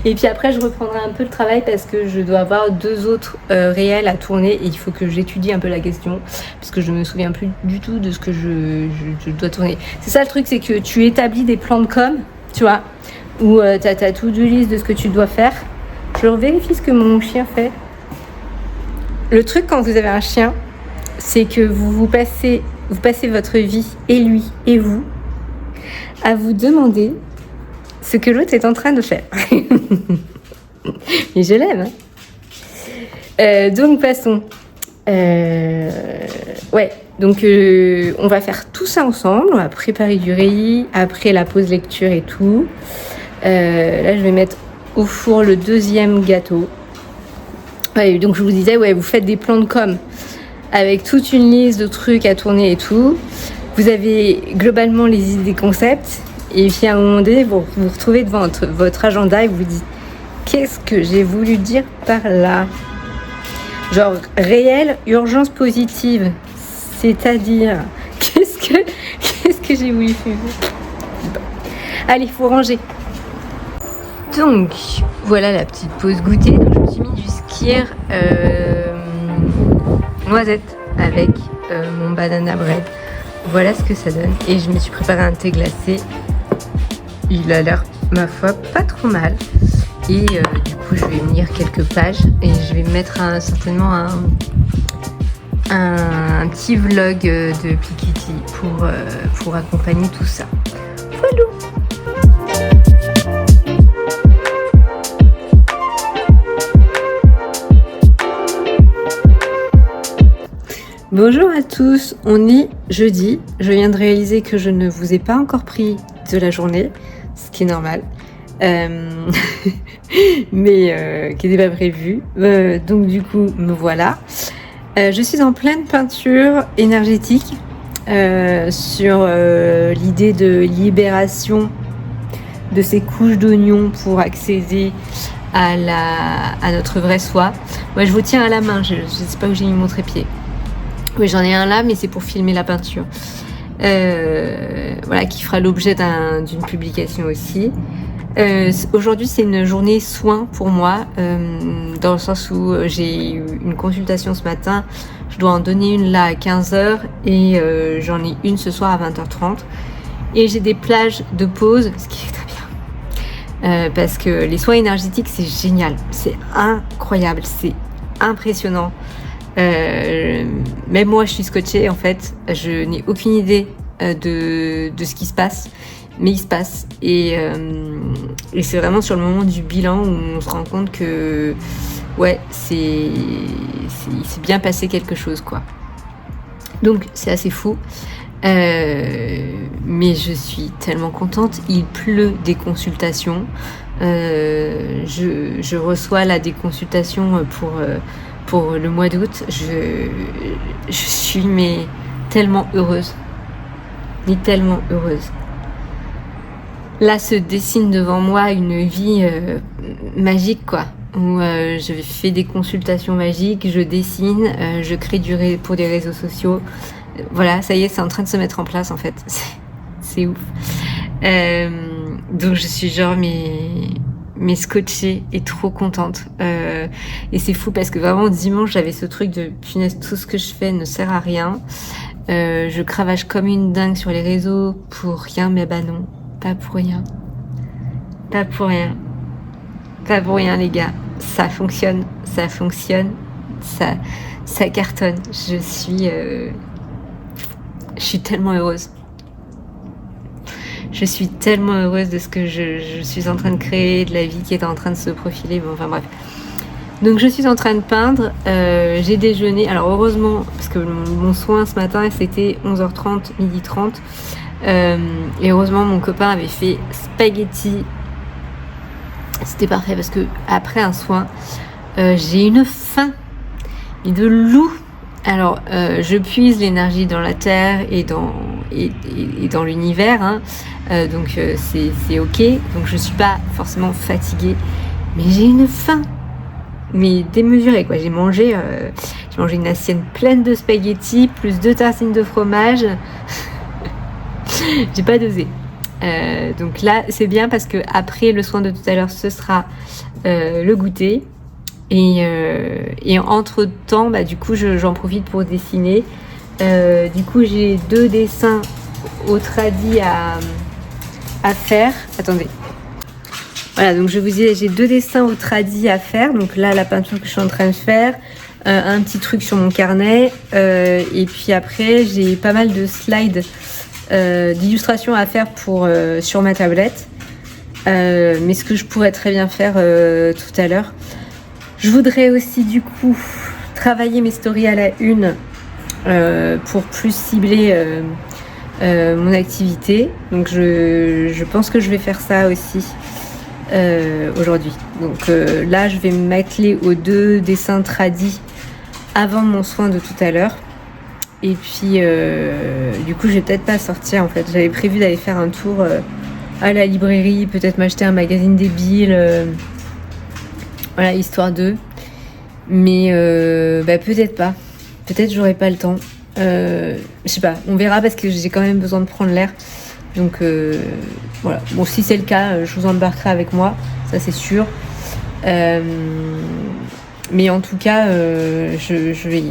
Et puis après je reprendrai un peu le travail parce que je dois avoir 2 autres réels à tourner et il faut que j'étudie un peu la question parce que je me souviens plus du tout de ce que je dois tourner. C'est ça le truc, c'est que tu établis des plans de com, tu vois, où tu as ta to-do list de ce que tu dois faire. Je vérifie ce que mon chien fait. Le truc quand vous avez un chien, c'est que vous passez votre vie, et lui et vous, à vous demander ce que l'autre est en train de faire. Mais je l'aime. Donc passons. Ouais, donc on va faire tout ça ensemble. On va préparer du riz après la pause lecture et tout. Là, je vais mettre au four le 2e gâteau. Ouais, donc je vous disais, ouais, vous faites des plans de com avec toute une liste de trucs à tourner et tout. Vous avez globalement les idées des concepts. Et puis à un moment donné, vous vous retrouvez devant votre agenda et vous vous dites qu'est-ce que j'ai voulu dire par là? Genre réelle urgence positive. C'est-à-dire qu'est-ce que j'ai voulu faire? Bon. Allez, il faut ranger. Donc voilà la petite pause goûter. Donc je me suis mis du skyr noisette avec mon banana bread. Voilà ce que ça donne. Et je me suis préparé un thé glacé. Il a l'air, ma foi, pas trop mal. Et du coup, je vais me lire quelques pages. Et je vais mettre certainement un petit vlog de Piketty pour accompagner tout ça. Voilà. Bonjour à tous, on est jeudi. Je viens de réaliser que je ne vous ai pas encore pris de la journée, ce qui est normal, mais qui n'était pas prévu. Donc du coup, me voilà. Je suis en pleine peinture énergétique sur l'idée de libération de ces couches d'oignons pour accéder à notre vrai soi. Moi, je vous tiens à la main, je ne sais pas où j'ai mis mon trépied. Oui, j'en ai un là, mais c'est pour filmer la peinture. Voilà, qui fera l'objet d'une publication aussi. Aujourd'hui, c'est une journée soin pour moi, dans le sens où j'ai eu une consultation ce matin. Je dois en donner une là à 15h et j'en ai une ce soir à 20h30. Et j'ai des plages de pause, ce qui est très bien. Parce que les soins énergétiques, c'est génial. C'est incroyable, c'est impressionnant. Même moi je suis scotchée en fait, je n'ai aucune idée de ce qui se passe, mais il se passe et c'est vraiment sur le moment du bilan où on se rend compte que ouais il s'est bien passé quelque chose quoi. Donc c'est assez fou, mais je suis tellement contente. Il pleut des consultations, je reçois là des consultations pour le mois d'août. Je suis tellement heureuse. Tellement heureuse. Là se dessine devant moi une vie magique quoi. où je fais des consultations magiques, je dessine, je crée pour des réseaux sociaux. Voilà, ça y est, c'est en train de se mettre en place en fait. C'est ouf. Donc je suis genre mais scotchée et trop contente. Et c'est fou parce que vraiment dimanche j'avais ce truc de punaise, tout ce que je fais ne sert à rien. Je cravache comme une dingue sur les réseaux pour rien, mais bah non, pas pour rien. Pas pour rien. Pas pour rien les gars. Ça fonctionne, ça cartonne. Je suis tellement heureuse. Je suis tellement heureuse de ce que je suis en train de créer, de la vie qui est en train de se profiler. Bon, enfin bref. Donc je suis en train de peindre. J'ai déjeuné. Alors heureusement, parce que mon soin ce matin c'était 11h30, 12h30. Et heureusement mon copain avait fait spaghetti. C'était parfait parce que après un soin, j'ai une faim. Et de loup. Alors, je puise l'énergie dans la terre et dans l'univers, hein. Donc c'est ok. Donc je suis pas forcément fatiguée, mais j'ai une faim, mais démesurée quoi. J'ai mangé une assiette pleine de spaghettis plus 2 tartines de fromage. J'ai pas dosé. Donc là c'est bien parce que après le soin de tout à l'heure, ce sera le goûter. Et entre temps, bah, du coup, j'en profite pour dessiner. Du coup, j'ai 2 dessins au tradi à faire. Attendez. Voilà, donc je vous disais, j'ai 2 dessins au tradi à faire. Donc là, la peinture que je suis en train de faire, un petit truc sur mon carnet. Et puis après, j'ai pas mal de slides d'illustrations à faire sur ma tablette. Mais ce que je pourrais très bien faire tout à l'heure. Je voudrais aussi du coup travailler mes stories à la une pour plus cibler mon activité. Donc je pense que je vais faire ça aussi aujourd'hui. Donc là je vais m'atteler aux 2 dessins tradis avant mon soin de tout à l'heure. Et puis du coup je vais peut-être pas sortir en fait. J'avais prévu d'aller faire un tour à la librairie, peut-être m'acheter un magazine débile. Voilà, histoire d'eux. Mais peut-être pas. Peut-être j'aurai pas le temps. Je sais pas, on verra parce que j'ai quand même besoin de prendre l'air. Donc voilà. Bon, si c'est le cas, je vous embarquerai avec moi, ça c'est sûr. Mais en tout cas, je vais.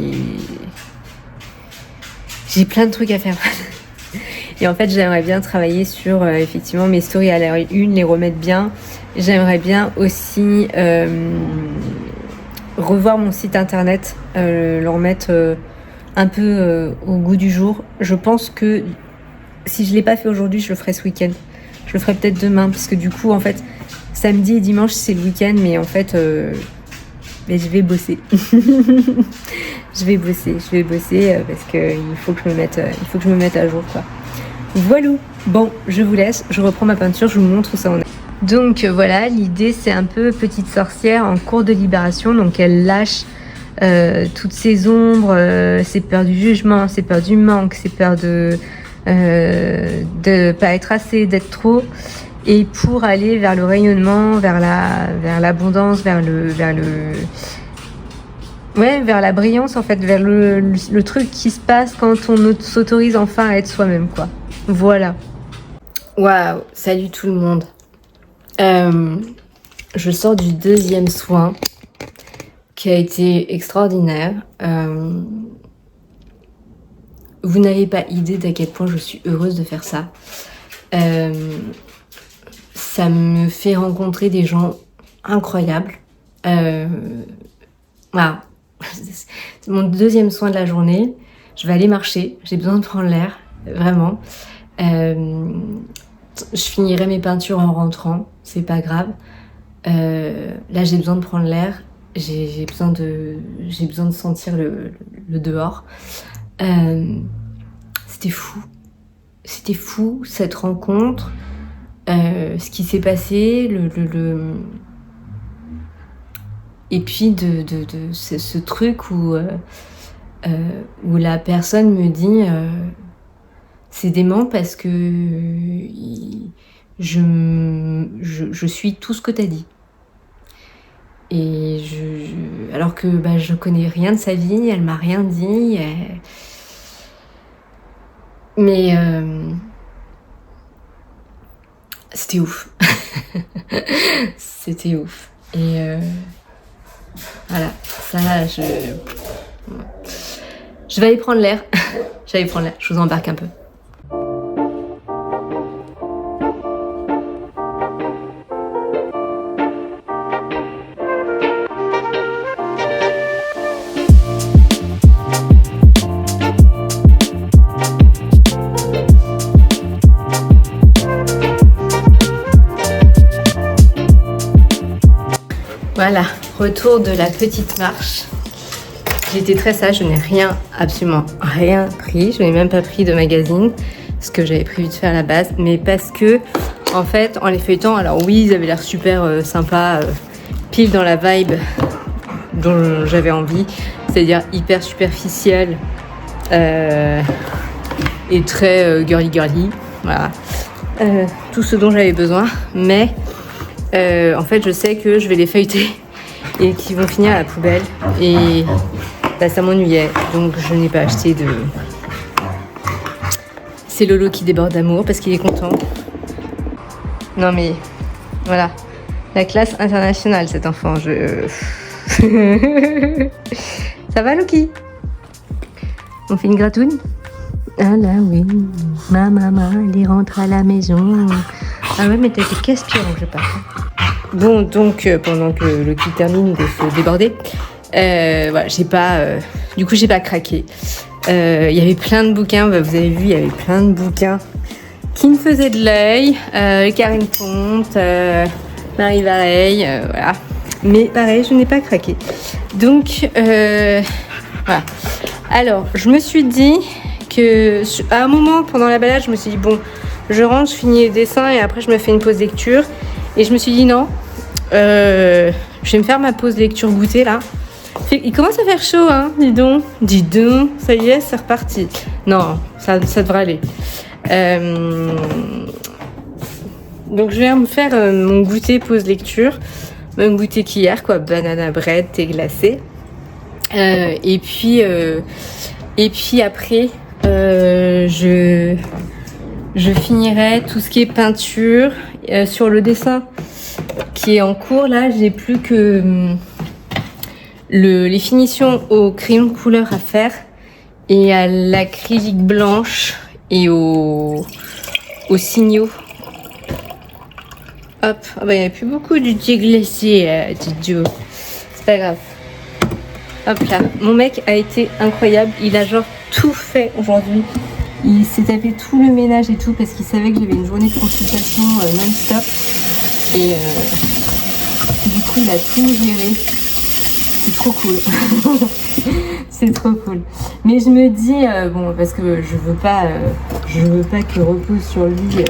J'ai plein de trucs à faire. Et en fait, j'aimerais bien travailler sur effectivement mes stories à la une, les remettre bien. J'aimerais bien aussi revoir mon site internet, le remettre un peu au goût du jour. Je pense que si je ne l'ai pas fait aujourd'hui, je le ferai ce week-end. Je le ferai peut-être demain, parce que du coup, en fait, samedi et dimanche, c'est le week-end, mais en fait, je vais bosser. Je vais bosser parce qu'il faut que je me mette à jour, quoi. Voilà. Bon, je vous laisse, je reprends ma peinture, je vous montre où ça en est. Donc voilà, l'idée c'est un peu petite sorcière en cours de libération, donc elle lâche toutes ses ombres, ses peurs du jugement, ses peurs du manque, ses peurs de pas être assez, d'être trop, et pour aller vers le rayonnement, vers l'abondance, vers la brillance en fait, vers le truc qui se passe quand on s'autorise enfin à être soi-même quoi. Voilà. Waouh, salut tout le monde. Je sors du 2e soin qui a été extraordinaire. Vous n'avez pas idée d'à quel point je suis heureuse de faire ça. Ça me fait rencontrer des gens incroyables. Voilà. C'est mon 2e soin de la journée. Je vais aller marcher. J'ai besoin de prendre l'air, vraiment. Je finirai mes peintures en rentrant, c'est pas grave. Là, j'ai besoin de prendre l'air. J'ai besoin de sentir le dehors. C'était fou cette rencontre, ce qui s'est passé, et puis de ce truc où la personne me dit c'est dément parce que je suis tout ce que t'as dit. Et alors que je connais rien de sa vie, elle m'a rien dit. Mais c'était ouf. C'était ouf. Et voilà, ça, je vais aller prendre l'air. Je vous embarque un peu. Voilà, retour de la petite marche. J'étais très sage, je n'ai absolument rien pris. Je n'ai même pas pris de magazine, ce que j'avais prévu de faire à la base. Mais parce que, en fait, en les feuilletant, alors oui, ils avaient l'air super sympas, pile dans la vibe dont j'avais envie. C'est-à-dire hyper superficiel et très girly. Voilà. Tout ce dont j'avais besoin. Mais en fait, je sais que je vais les feuilleter et qu'ils vont finir à la poubelle. Et ça m'ennuyait, donc je n'ai pas acheté de... C'est Lolo qui déborde d'amour parce qu'il est content. Non mais, voilà. La classe internationale, cet enfant. Ça va, Loki? On fait une gratouille? Ah là, oui. Ma maman, elle rentre à la maison. Ah ouais, mais t'as été casse-pied avant que je parte. Bon, donc, pendant que Loki termine de se déborder, voilà, j'ai pas craqué. Il y avait plein de bouquins, vous avez vu, il y avait plein de bouquins qui me faisaient de l'œil. Karine Ponte, Marie Vareille, voilà. Mais pareil, je n'ai pas craqué. Donc, voilà. Alors, je me suis dit que, à un moment, pendant la balade, je me suis dit, bon, je rentre, je finis les dessins et après je me fais une pause lecture. Et je me suis dit non, je vais me faire ma pause lecture goûter là. Il commence à faire chaud, hein, dis donc, ça y est, c'est reparti. Non, ça devrait aller. Donc je vais me faire mon goûter pause lecture, même goûter qu'hier, quoi, banana bread, thé glacé. Et puis après, je finirai tout ce qui est peinture sur le dessin qui est en cours. Là, j'ai plus que les finitions au crayon de couleur à faire et à l'acrylique blanche et aux signaux. Hop, il n'y a plus beaucoup du thé glacé, Didio. C'est pas grave. Hop là, mon mec a été incroyable. Il a genre tout fait aujourd'hui. Il s'est tapé tout le ménage et tout parce qu'il savait que j'avais une journée de consultation non-stop. Et du coup, il a tout géré. C'est trop cool. C'est trop cool. Mais je me dis, bon, parce que je veux pas que repose sur lui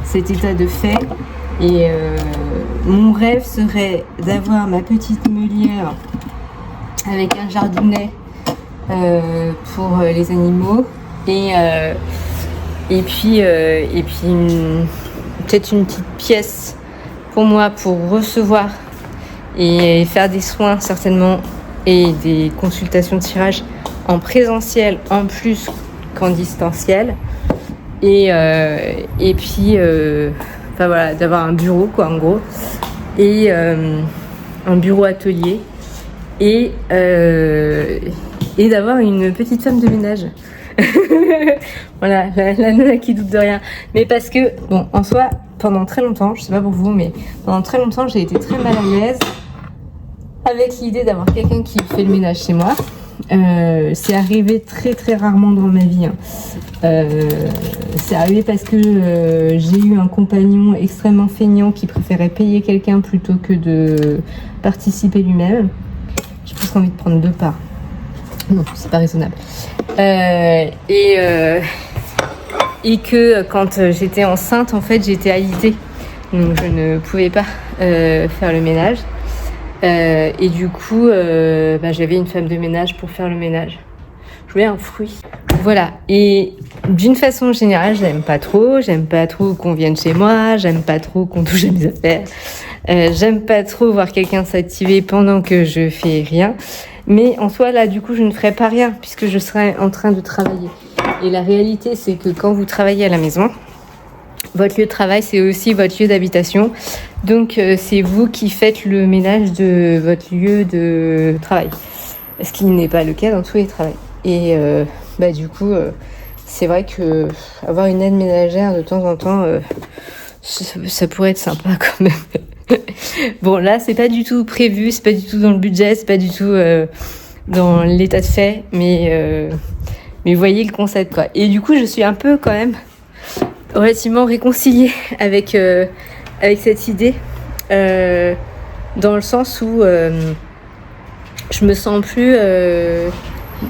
cet état de fait. Et mon rêve serait d'avoir ma petite meulière avec un jardinet pour les animaux. Et puis peut-être une petite pièce pour moi pour recevoir et faire des soins certainement et des consultations de tirage en présentiel en plus qu'en distanciel. Et puis voilà, d'avoir un bureau quoi en gros et un bureau atelier et d'avoir une petite femme de ménage. Voilà, la nana qui doute de rien. Mais parce que, bon, en soi, pendant très longtemps, je sais pas pour vous, mais pendant très longtemps, j'ai été très mal à l'aise avec l'idée d'avoir quelqu'un qui fait le ménage chez moi. C'est arrivé très très rarement dans ma vie. C'est arrivé parce que j'ai eu un compagnon extrêmement feignant qui préférait payer quelqu'un plutôt que de participer lui-même. J'ai presque envie de prendre 2 parts. Non, c'est pas raisonnable. Et que quand j'étais enceinte, en fait, j'étais alitée. Donc, je ne pouvais pas faire le ménage. Et du coup, j'avais une femme de ménage pour faire le ménage. Je voulais un fruit. Voilà. Et d'une façon générale, j'aime pas trop qu'on vienne chez moi. J'aime pas trop qu'on touche à mes affaires. J'aime pas trop voir quelqu'un s'activer pendant que je fais rien. Mais en soi, là, du coup, je ne ferai pas rien puisque je serai en train de travailler. Et la réalité, c'est que quand vous travaillez à la maison, votre lieu de travail, c'est aussi votre lieu d'habitation. Donc, c'est vous qui faites le ménage de votre lieu de travail. Ce qui n'est pas le cas dans tous les travails. Et du coup, c'est vrai que avoir une aide ménagère de temps en temps, ça pourrait être sympa quand même. Bon, là, c'est pas du tout prévu, c'est pas du tout dans le budget, c'est pas du tout dans l'état de fait, mais vous voyez le concept, quoi. Et du coup, je suis un peu quand même relativement réconciliée avec cette idée, dans le sens où je me sens plus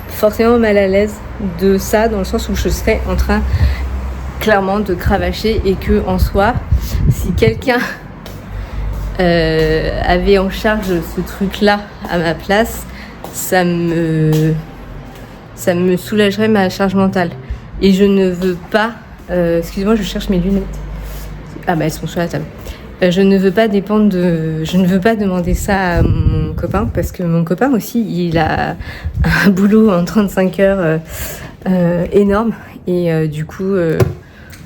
forcément mal à l'aise de ça, dans le sens où je serais en train clairement de cravacher et que en soi, si quelqu'un avait en charge ce truc-là à ma place, ça me soulagerait ma charge mentale. Et je ne veux pas... excusez-moi, je cherche mes lunettes. Ah bah elles sont sur la table. Je ne veux pas demander ça à mon copain, parce que mon copain aussi, il a un boulot en 35 heures énorme. Et du coup,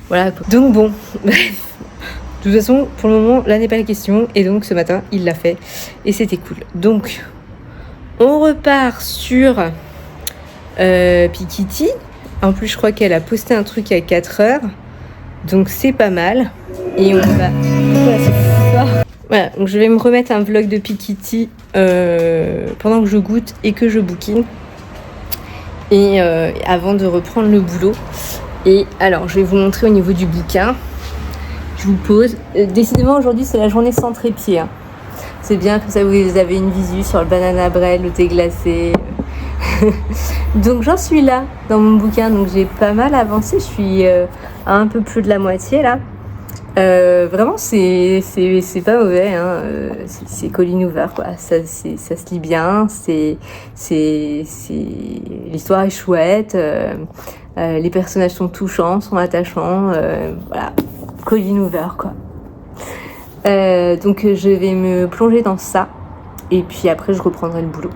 voilà. Donc bon, bref. De toute façon, pour le moment, là n'est pas la question. Et donc ce matin, il l'a fait. Et c'était cool. Donc, on repart sur Pikiti. En plus, je crois qu'elle a posté un truc à 4 heures. Donc c'est pas mal. Et on va... Voilà, donc je vais me remettre un vlog de Pikiti pendant que je goûte et que je bouquine. Et avant de reprendre le boulot. Et alors, je vais vous montrer au niveau du bouquin. Je vous pose. Décidément, aujourd'hui, c'est la journée sans trépied. Hein. C'est bien, comme ça, vous avez une visu sur le banana bread, le thé glacé. Donc, j'en suis là, dans mon bouquin. Donc, j'ai pas mal avancé. Je suis à un peu plus de la moitié, là. Vraiment, c'est pas mauvais. Hein. C'est Colleen Hoover, quoi. Ça se lit bien. L'histoire est chouette. Les personnages sont touchants, sont attachants. Voilà. Colleen Hoover, quoi. Donc je vais me plonger dans ça et puis après je reprendrai le boulot.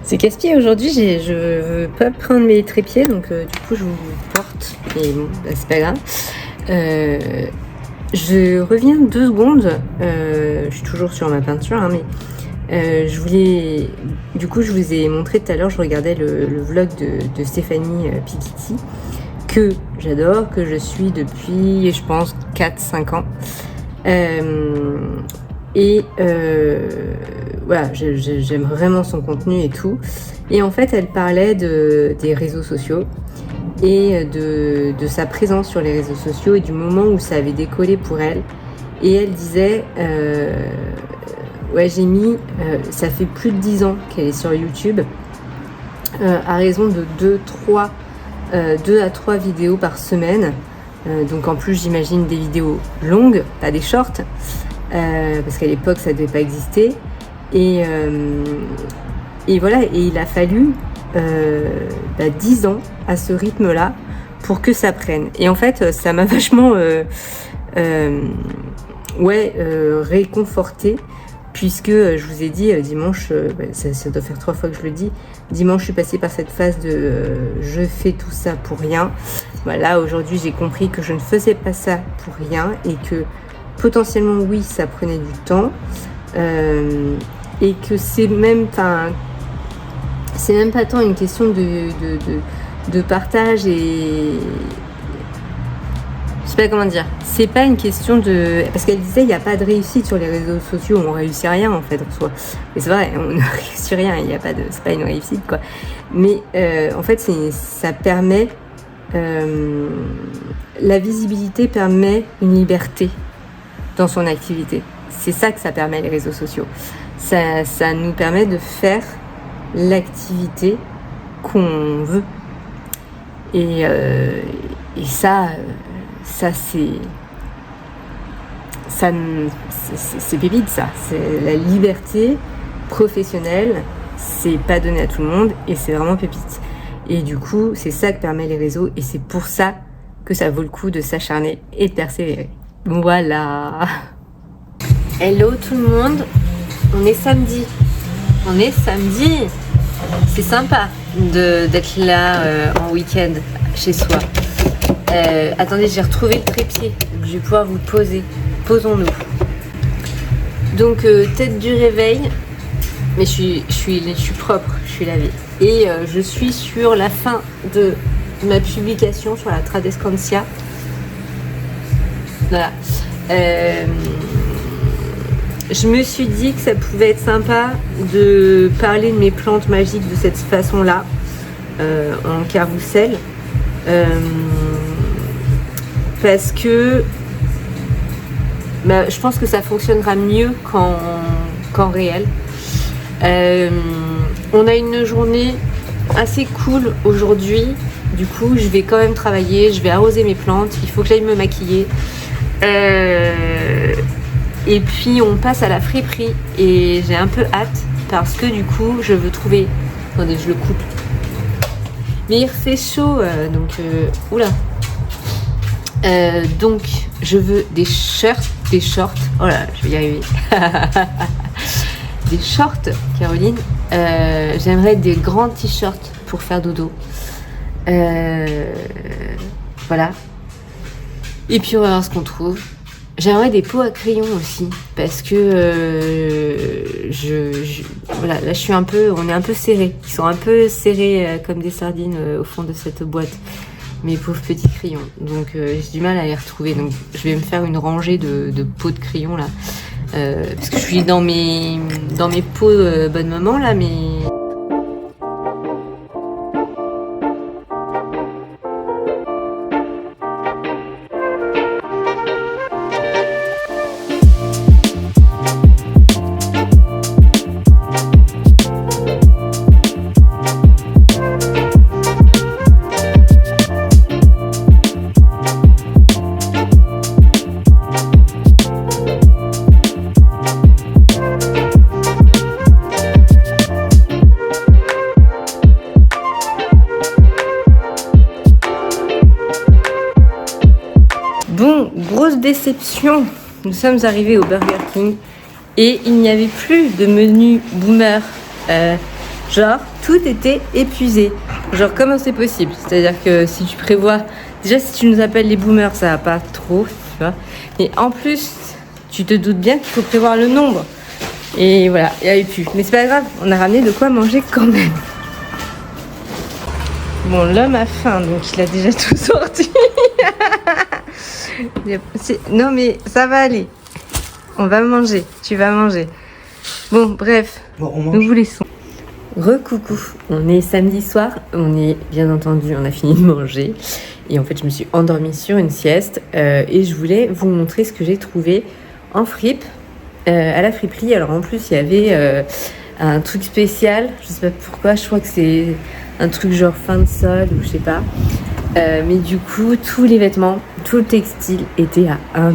C'est casse-pied aujourd'hui, je veux pas prendre mes trépieds, donc du coup je vous porte, et bon, bah, c'est pas grave. Je reviens 2 secondes, je suis toujours sur ma peinture, hein, mais je vous ai montré tout à l'heure, je regardais le vlog de Stéphanie Pikiti, que j'adore, que je suis depuis, je pense, 4-5 ans. Voilà, j'aime vraiment son contenu et tout. Et en fait, elle parlait des réseaux sociaux et de sa présence sur les réseaux sociaux et du moment où ça avait décollé pour elle. Et elle disait... ouais, j'ai mis, ça fait plus de 10 ans qu'elle est sur YouTube, à raison de 2 à 3 vidéos par semaine. Donc en plus, j'imagine des vidéos longues, pas des shorts, parce qu'à l'époque, ça ne devait pas exister. Et voilà, et il a fallu 10 ans à ce rythme-là pour que ça prenne. Et en fait, ça m'a vachement réconfortée. Puisque je vous ai dit dimanche, ça doit faire 3 fois que je le dis, dimanche je suis passée par cette phase de je fais tout ça pour rien. Voilà, aujourd'hui j'ai compris que je ne faisais pas ça pour rien et que potentiellement oui ça prenait du temps et que c'est même pas tant une question de partage et... Je sais pas comment dire, c'est pas une question de... Parce qu'elle disait, il n'y a pas de réussite sur les réseaux sociaux, on réussit rien en fait en soi. Et c'est vrai, on ne réussit rien, c'est pas une réussite quoi. Mais en fait, ça permet... la visibilité permet une liberté dans son activité. C'est ça que ça permet les réseaux sociaux. Ça nous permet de faire l'activité qu'on veut. Et ça c'est pépite ça. C'est la liberté professionnelle, c'est pas donné à tout le monde et c'est vraiment pépite. Et du coup, c'est ça que permet les réseaux et c'est pour ça que ça vaut le coup de s'acharner et de persévérer. Voilà. Hello tout le monde, on est samedi. C'est sympa d'être là en week-end chez soi. Attendez, j'ai retrouvé le trépied, donc je vais pouvoir vous poser. Posons-nous. Donc tête du réveil, mais je suis propre, je suis lavée. Et je suis sur la fin de ma publication sur la Tradescantia. Voilà. Je me suis dit que ça pouvait être sympa de parler de mes plantes magiques de cette façon-là, en carrousel, parce que je pense que ça fonctionnera mieux qu'en réel. On a une journée assez cool aujourd'hui, du coup je vais quand même travailler, je vais arroser mes plantes, il faut que j'aille me maquiller. Et puis on passe à la friperie et j'ai un peu hâte parce que du coup je veux trouver... Attendez, je le coupe. Mais il fait chaud, donc... Oula. Donc je veux des shorts. Oh là, je vais y arriver. Des shorts, Caroline. J'aimerais des grands t-shirts pour faire dodo. Voilà. Et puis on va voir ce qu'on trouve. J'aimerais des pots à crayon aussi, parce que voilà, là on est un peu serrés. Ils sont un peu serrés comme des sardines au fond de cette boîte, mes pauvres petits crayons. Donc j'ai du mal à les retrouver. Donc je vais me faire une rangée de pots de crayons là, parce que je suis dans mes pots bonne maman là, mais... Bon, grosse déception, nous sommes arrivés au Burger King et il n'y avait plus de menu boomer. Genre, tout était épuisé. Genre, comment c'est possible? C'est-à-dire que si tu prévois... Déjà, si tu nous appelles les boomers, ça va pas trop, tu vois. Mais en plus, tu te doutes bien qu'il faut prévoir le nombre. Et voilà, il n'y avait plus. Mais c'est pas grave, on a ramené de quoi manger quand même. Bon, l'homme a faim, donc il a déjà tout sorti. Non mais ça va aller. On va manger. Tu vas manger. Bon, bref.
Bon, on mange.
Nous vous laissons. Recoucou. On est samedi soir. On est, bien entendu, on a fini de manger. Et en fait, je me suis endormie sur une sieste. Et je voulais vous montrer ce que j'ai trouvé en fripe. À la friperie. Alors en plus, il y avait un truc spécial. Je sais pas pourquoi. Je crois que c'est un truc genre fin de solde ou je sais pas. Mais du coup, tous les vêtements, tout le textile était à 1 €.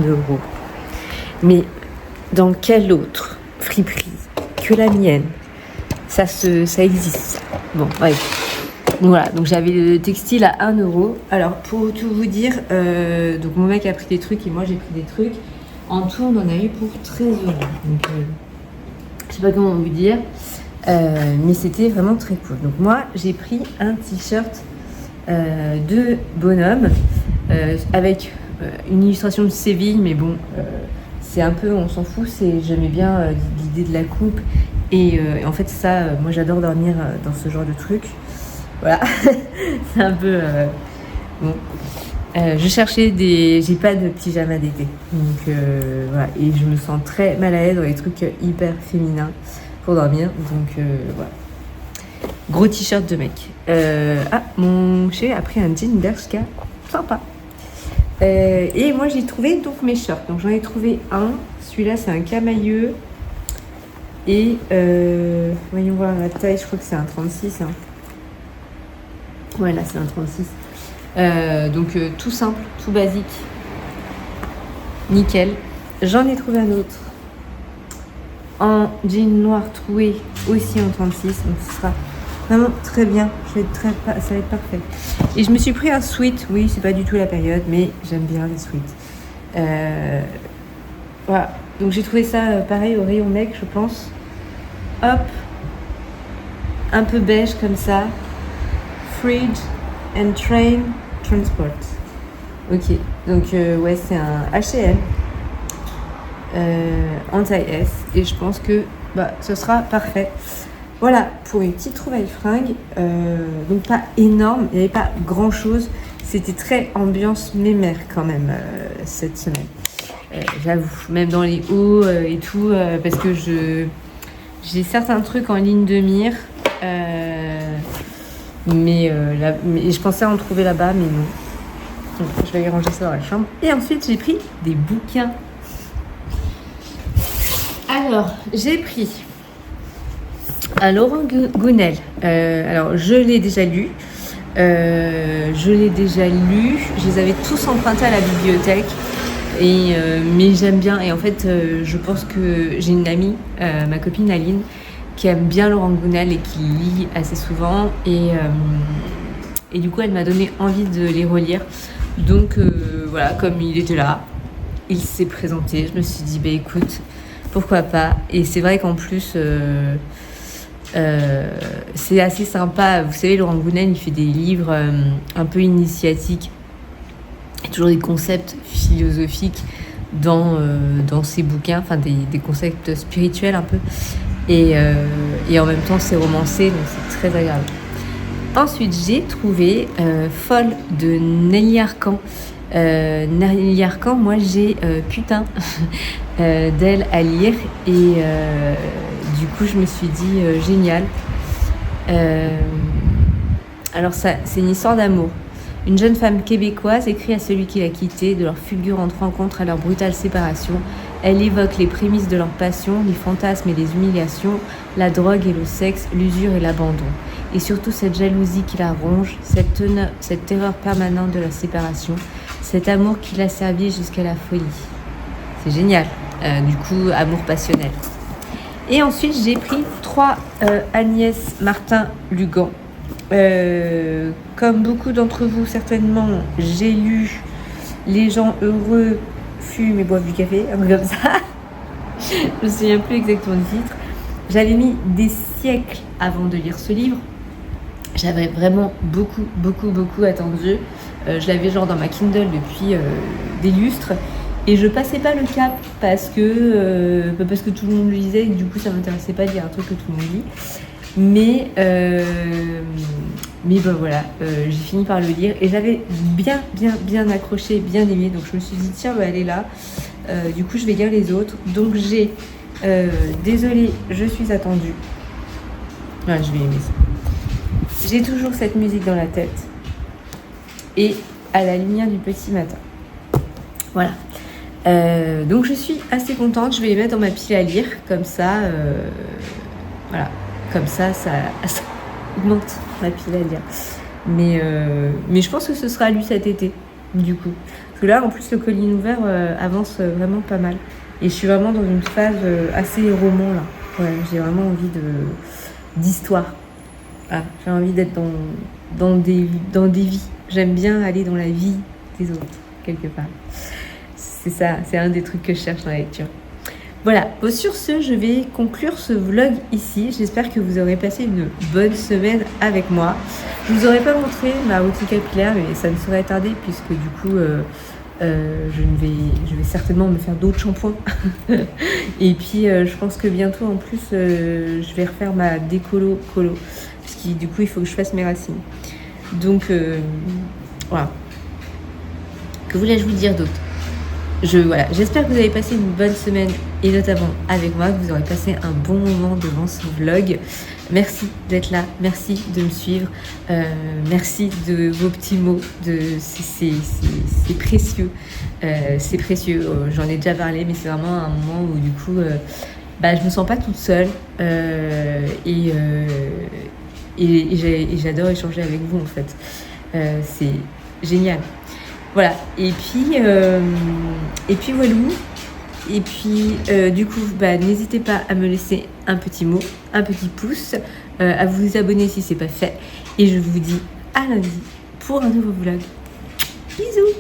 Mais dans quelle autre friperie que la mienne ça existe? Bon, bref. Donc voilà, donc j'avais le textile à 1 €. Alors, pour tout vous dire, donc mon mec a pris des trucs et moi j'ai pris des trucs. En tout, on en a eu pour 13 €. Donc, je sais pas comment vous dire, mais c'était vraiment très cool. Donc moi, j'ai pris un t-shirt de bonhomme avec une illustration de Séville, mais bon, c'est un peu, on s'en fout. J'aimais bien l'idée de la coupe et en fait ça, moi j'adore dormir dans ce genre de truc. Voilà, c'est un peu bon. Je cherchais j'ai pas de pyjama d'été, donc voilà, et je me sens très mal à l'aise dans les trucs hyper féminins pour dormir, donc voilà. Gros t-shirt de mec. Mon chéri a pris un jean Bershka, sympa. Et moi j'ai trouvé donc mes shorts. Donc j'en ai trouvé un. Celui-là c'est un camailleux. Et voyons voir la taille, je crois que c'est un 36. Hein. Ouais, là c'est un 36. Donc tout simple, tout basique. Nickel. J'en ai trouvé un autre. En jean noir troué, aussi en 36. Donc ce sera Vraiment très bien. Ça va être parfait. Et je me suis pris un sweat. Oui, c'est pas du tout la période, mais j'aime bien les sweats. Voilà. Donc j'ai trouvé ça pareil au rayon mec, je pense. Hop. Un peu beige comme ça. Fridge and train transport. Ok. Donc ouais, c'est un H&M. En taille S. Et je pense que ce sera parfait. Voilà pour une petite trouvaille fringue. Donc pas énorme, il n'y avait pas grand chose. C'était très ambiance mémère quand même cette semaine. J'avoue, même dans les hauts et tout, parce que j'ai certains trucs en ligne de mire. Mais je pensais en trouver là-bas, mais non. Donc, je vais y ranger ça dans la chambre. Et ensuite, j'ai pris des bouquins. Alors, j'ai pris un Laurent Gounel. Alors, je l'ai déjà lu. Je les avais tous empruntés à la bibliothèque. Mais j'aime bien. Et en fait, je pense que j'ai une amie, ma copine Aline, qui aime bien Laurent Gounel et qui lit assez souvent. Et du coup, elle m'a donné envie de les relire. Donc, voilà, comme il était là, il s'est présenté. Je me suis dit, écoute, pourquoi pas. Et c'est vrai qu'en plus, c'est assez sympa. Vous savez, Laurent Gounel, il fait des livres un peu initiatiques. Il y a toujours des concepts philosophiques dans ses bouquins, enfin des concepts spirituels un peu. Et en même temps, c'est romancé, donc c'est très agréable. Ensuite, j'ai trouvé Folle de Nelly Arcan. Nelly Arcan, moi j'ai putain d'elle à lire. Et du coup, je me suis dit génial. Alors, ça, c'est une histoire d'amour. Une jeune femme québécoise écrit à celui qui l'a quittée de leur fulgurante rencontre à leur brutale séparation. Elle évoque les prémices de leur passion, les fantasmes et les humiliations, la drogue et le sexe, l'usure et l'abandon. Et surtout cette jalousie qui la ronge, cette terreur permanente de la séparation, cet amour qui l'a servi jusqu'à la folie. C'est génial. Du coup, amour passionnel. Et ensuite, j'ai pris 3 Agnès Martin-Lugan. Comme beaucoup d'entre vous, certainement, j'ai lu Les gens heureux fument et boivent du café, un truc comme ça. Je me souviens plus exactement du titre. J'avais mis des siècles avant de lire ce livre. J'avais vraiment beaucoup attendu. Je l'avais genre dans ma Kindle depuis des lustres. Et je passais pas le cap parce que tout le monde le lisait et du coup ça m'intéressait pas de lire un truc que tout le monde lit. Mais voilà, j'ai fini par le lire et j'avais bien accroché, bien aimé. Donc je me suis dit tiens, elle est là. Du coup je vais lire les autres. Donc j'ai désolée, je suis attendue. Ah, je vais aimer ça. J'ai toujours cette musique dans la tête. Et à la lumière du petit matin. Voilà. Donc je suis assez contente. Je vais les mettre dans ma pile à lire. Comme ça, voilà. Comme ça augmente ma pile à lire. Mais je pense que ce sera lu cet été, du coup. Parce que là, en plus, le colis ouvert avance vraiment pas mal. Et je suis vraiment dans une phase assez roman, là. Ouais, j'ai vraiment envie d'histoire. Ah, j'ai envie d'être dans des vies. J'aime bien aller dans la vie des autres, quelque part. C'est ça, c'est un des trucs que je cherche dans la lecture. Voilà, bon, sur ce, je vais conclure ce vlog ici. J'espère que vous aurez passé une bonne semaine avec moi. Je vous aurais pas montré ma routine capillaire, mais ça ne saurait tarder puisque du coup, je vais certainement me faire d'autres shampoings. Et puis, je pense que bientôt, en plus, je vais refaire ma décolo colo. Parce que du coup, il faut que je fasse mes racines. Donc, voilà. Que voulais-je vous dire d'autre ? Voilà, j'espère que vous avez passé une bonne semaine et notamment avec moi, que vous aurez passé un bon moment devant ce vlog. Merci d'être là, merci de me suivre, merci de vos petits mots, c'est précieux, c'est précieux. J'en ai déjà parlé, mais c'est vraiment un moment où du coup, je me sens pas toute seule et j'adore échanger avec vous en fait. C'est génial. Voilà, et puis voilà.
Et puis du coup, n'hésitez pas à me laisser un petit mot, un petit pouce, à vous abonner si c'est pas fait. Et je vous dis à lundi pour un nouveau vlog. Bisous.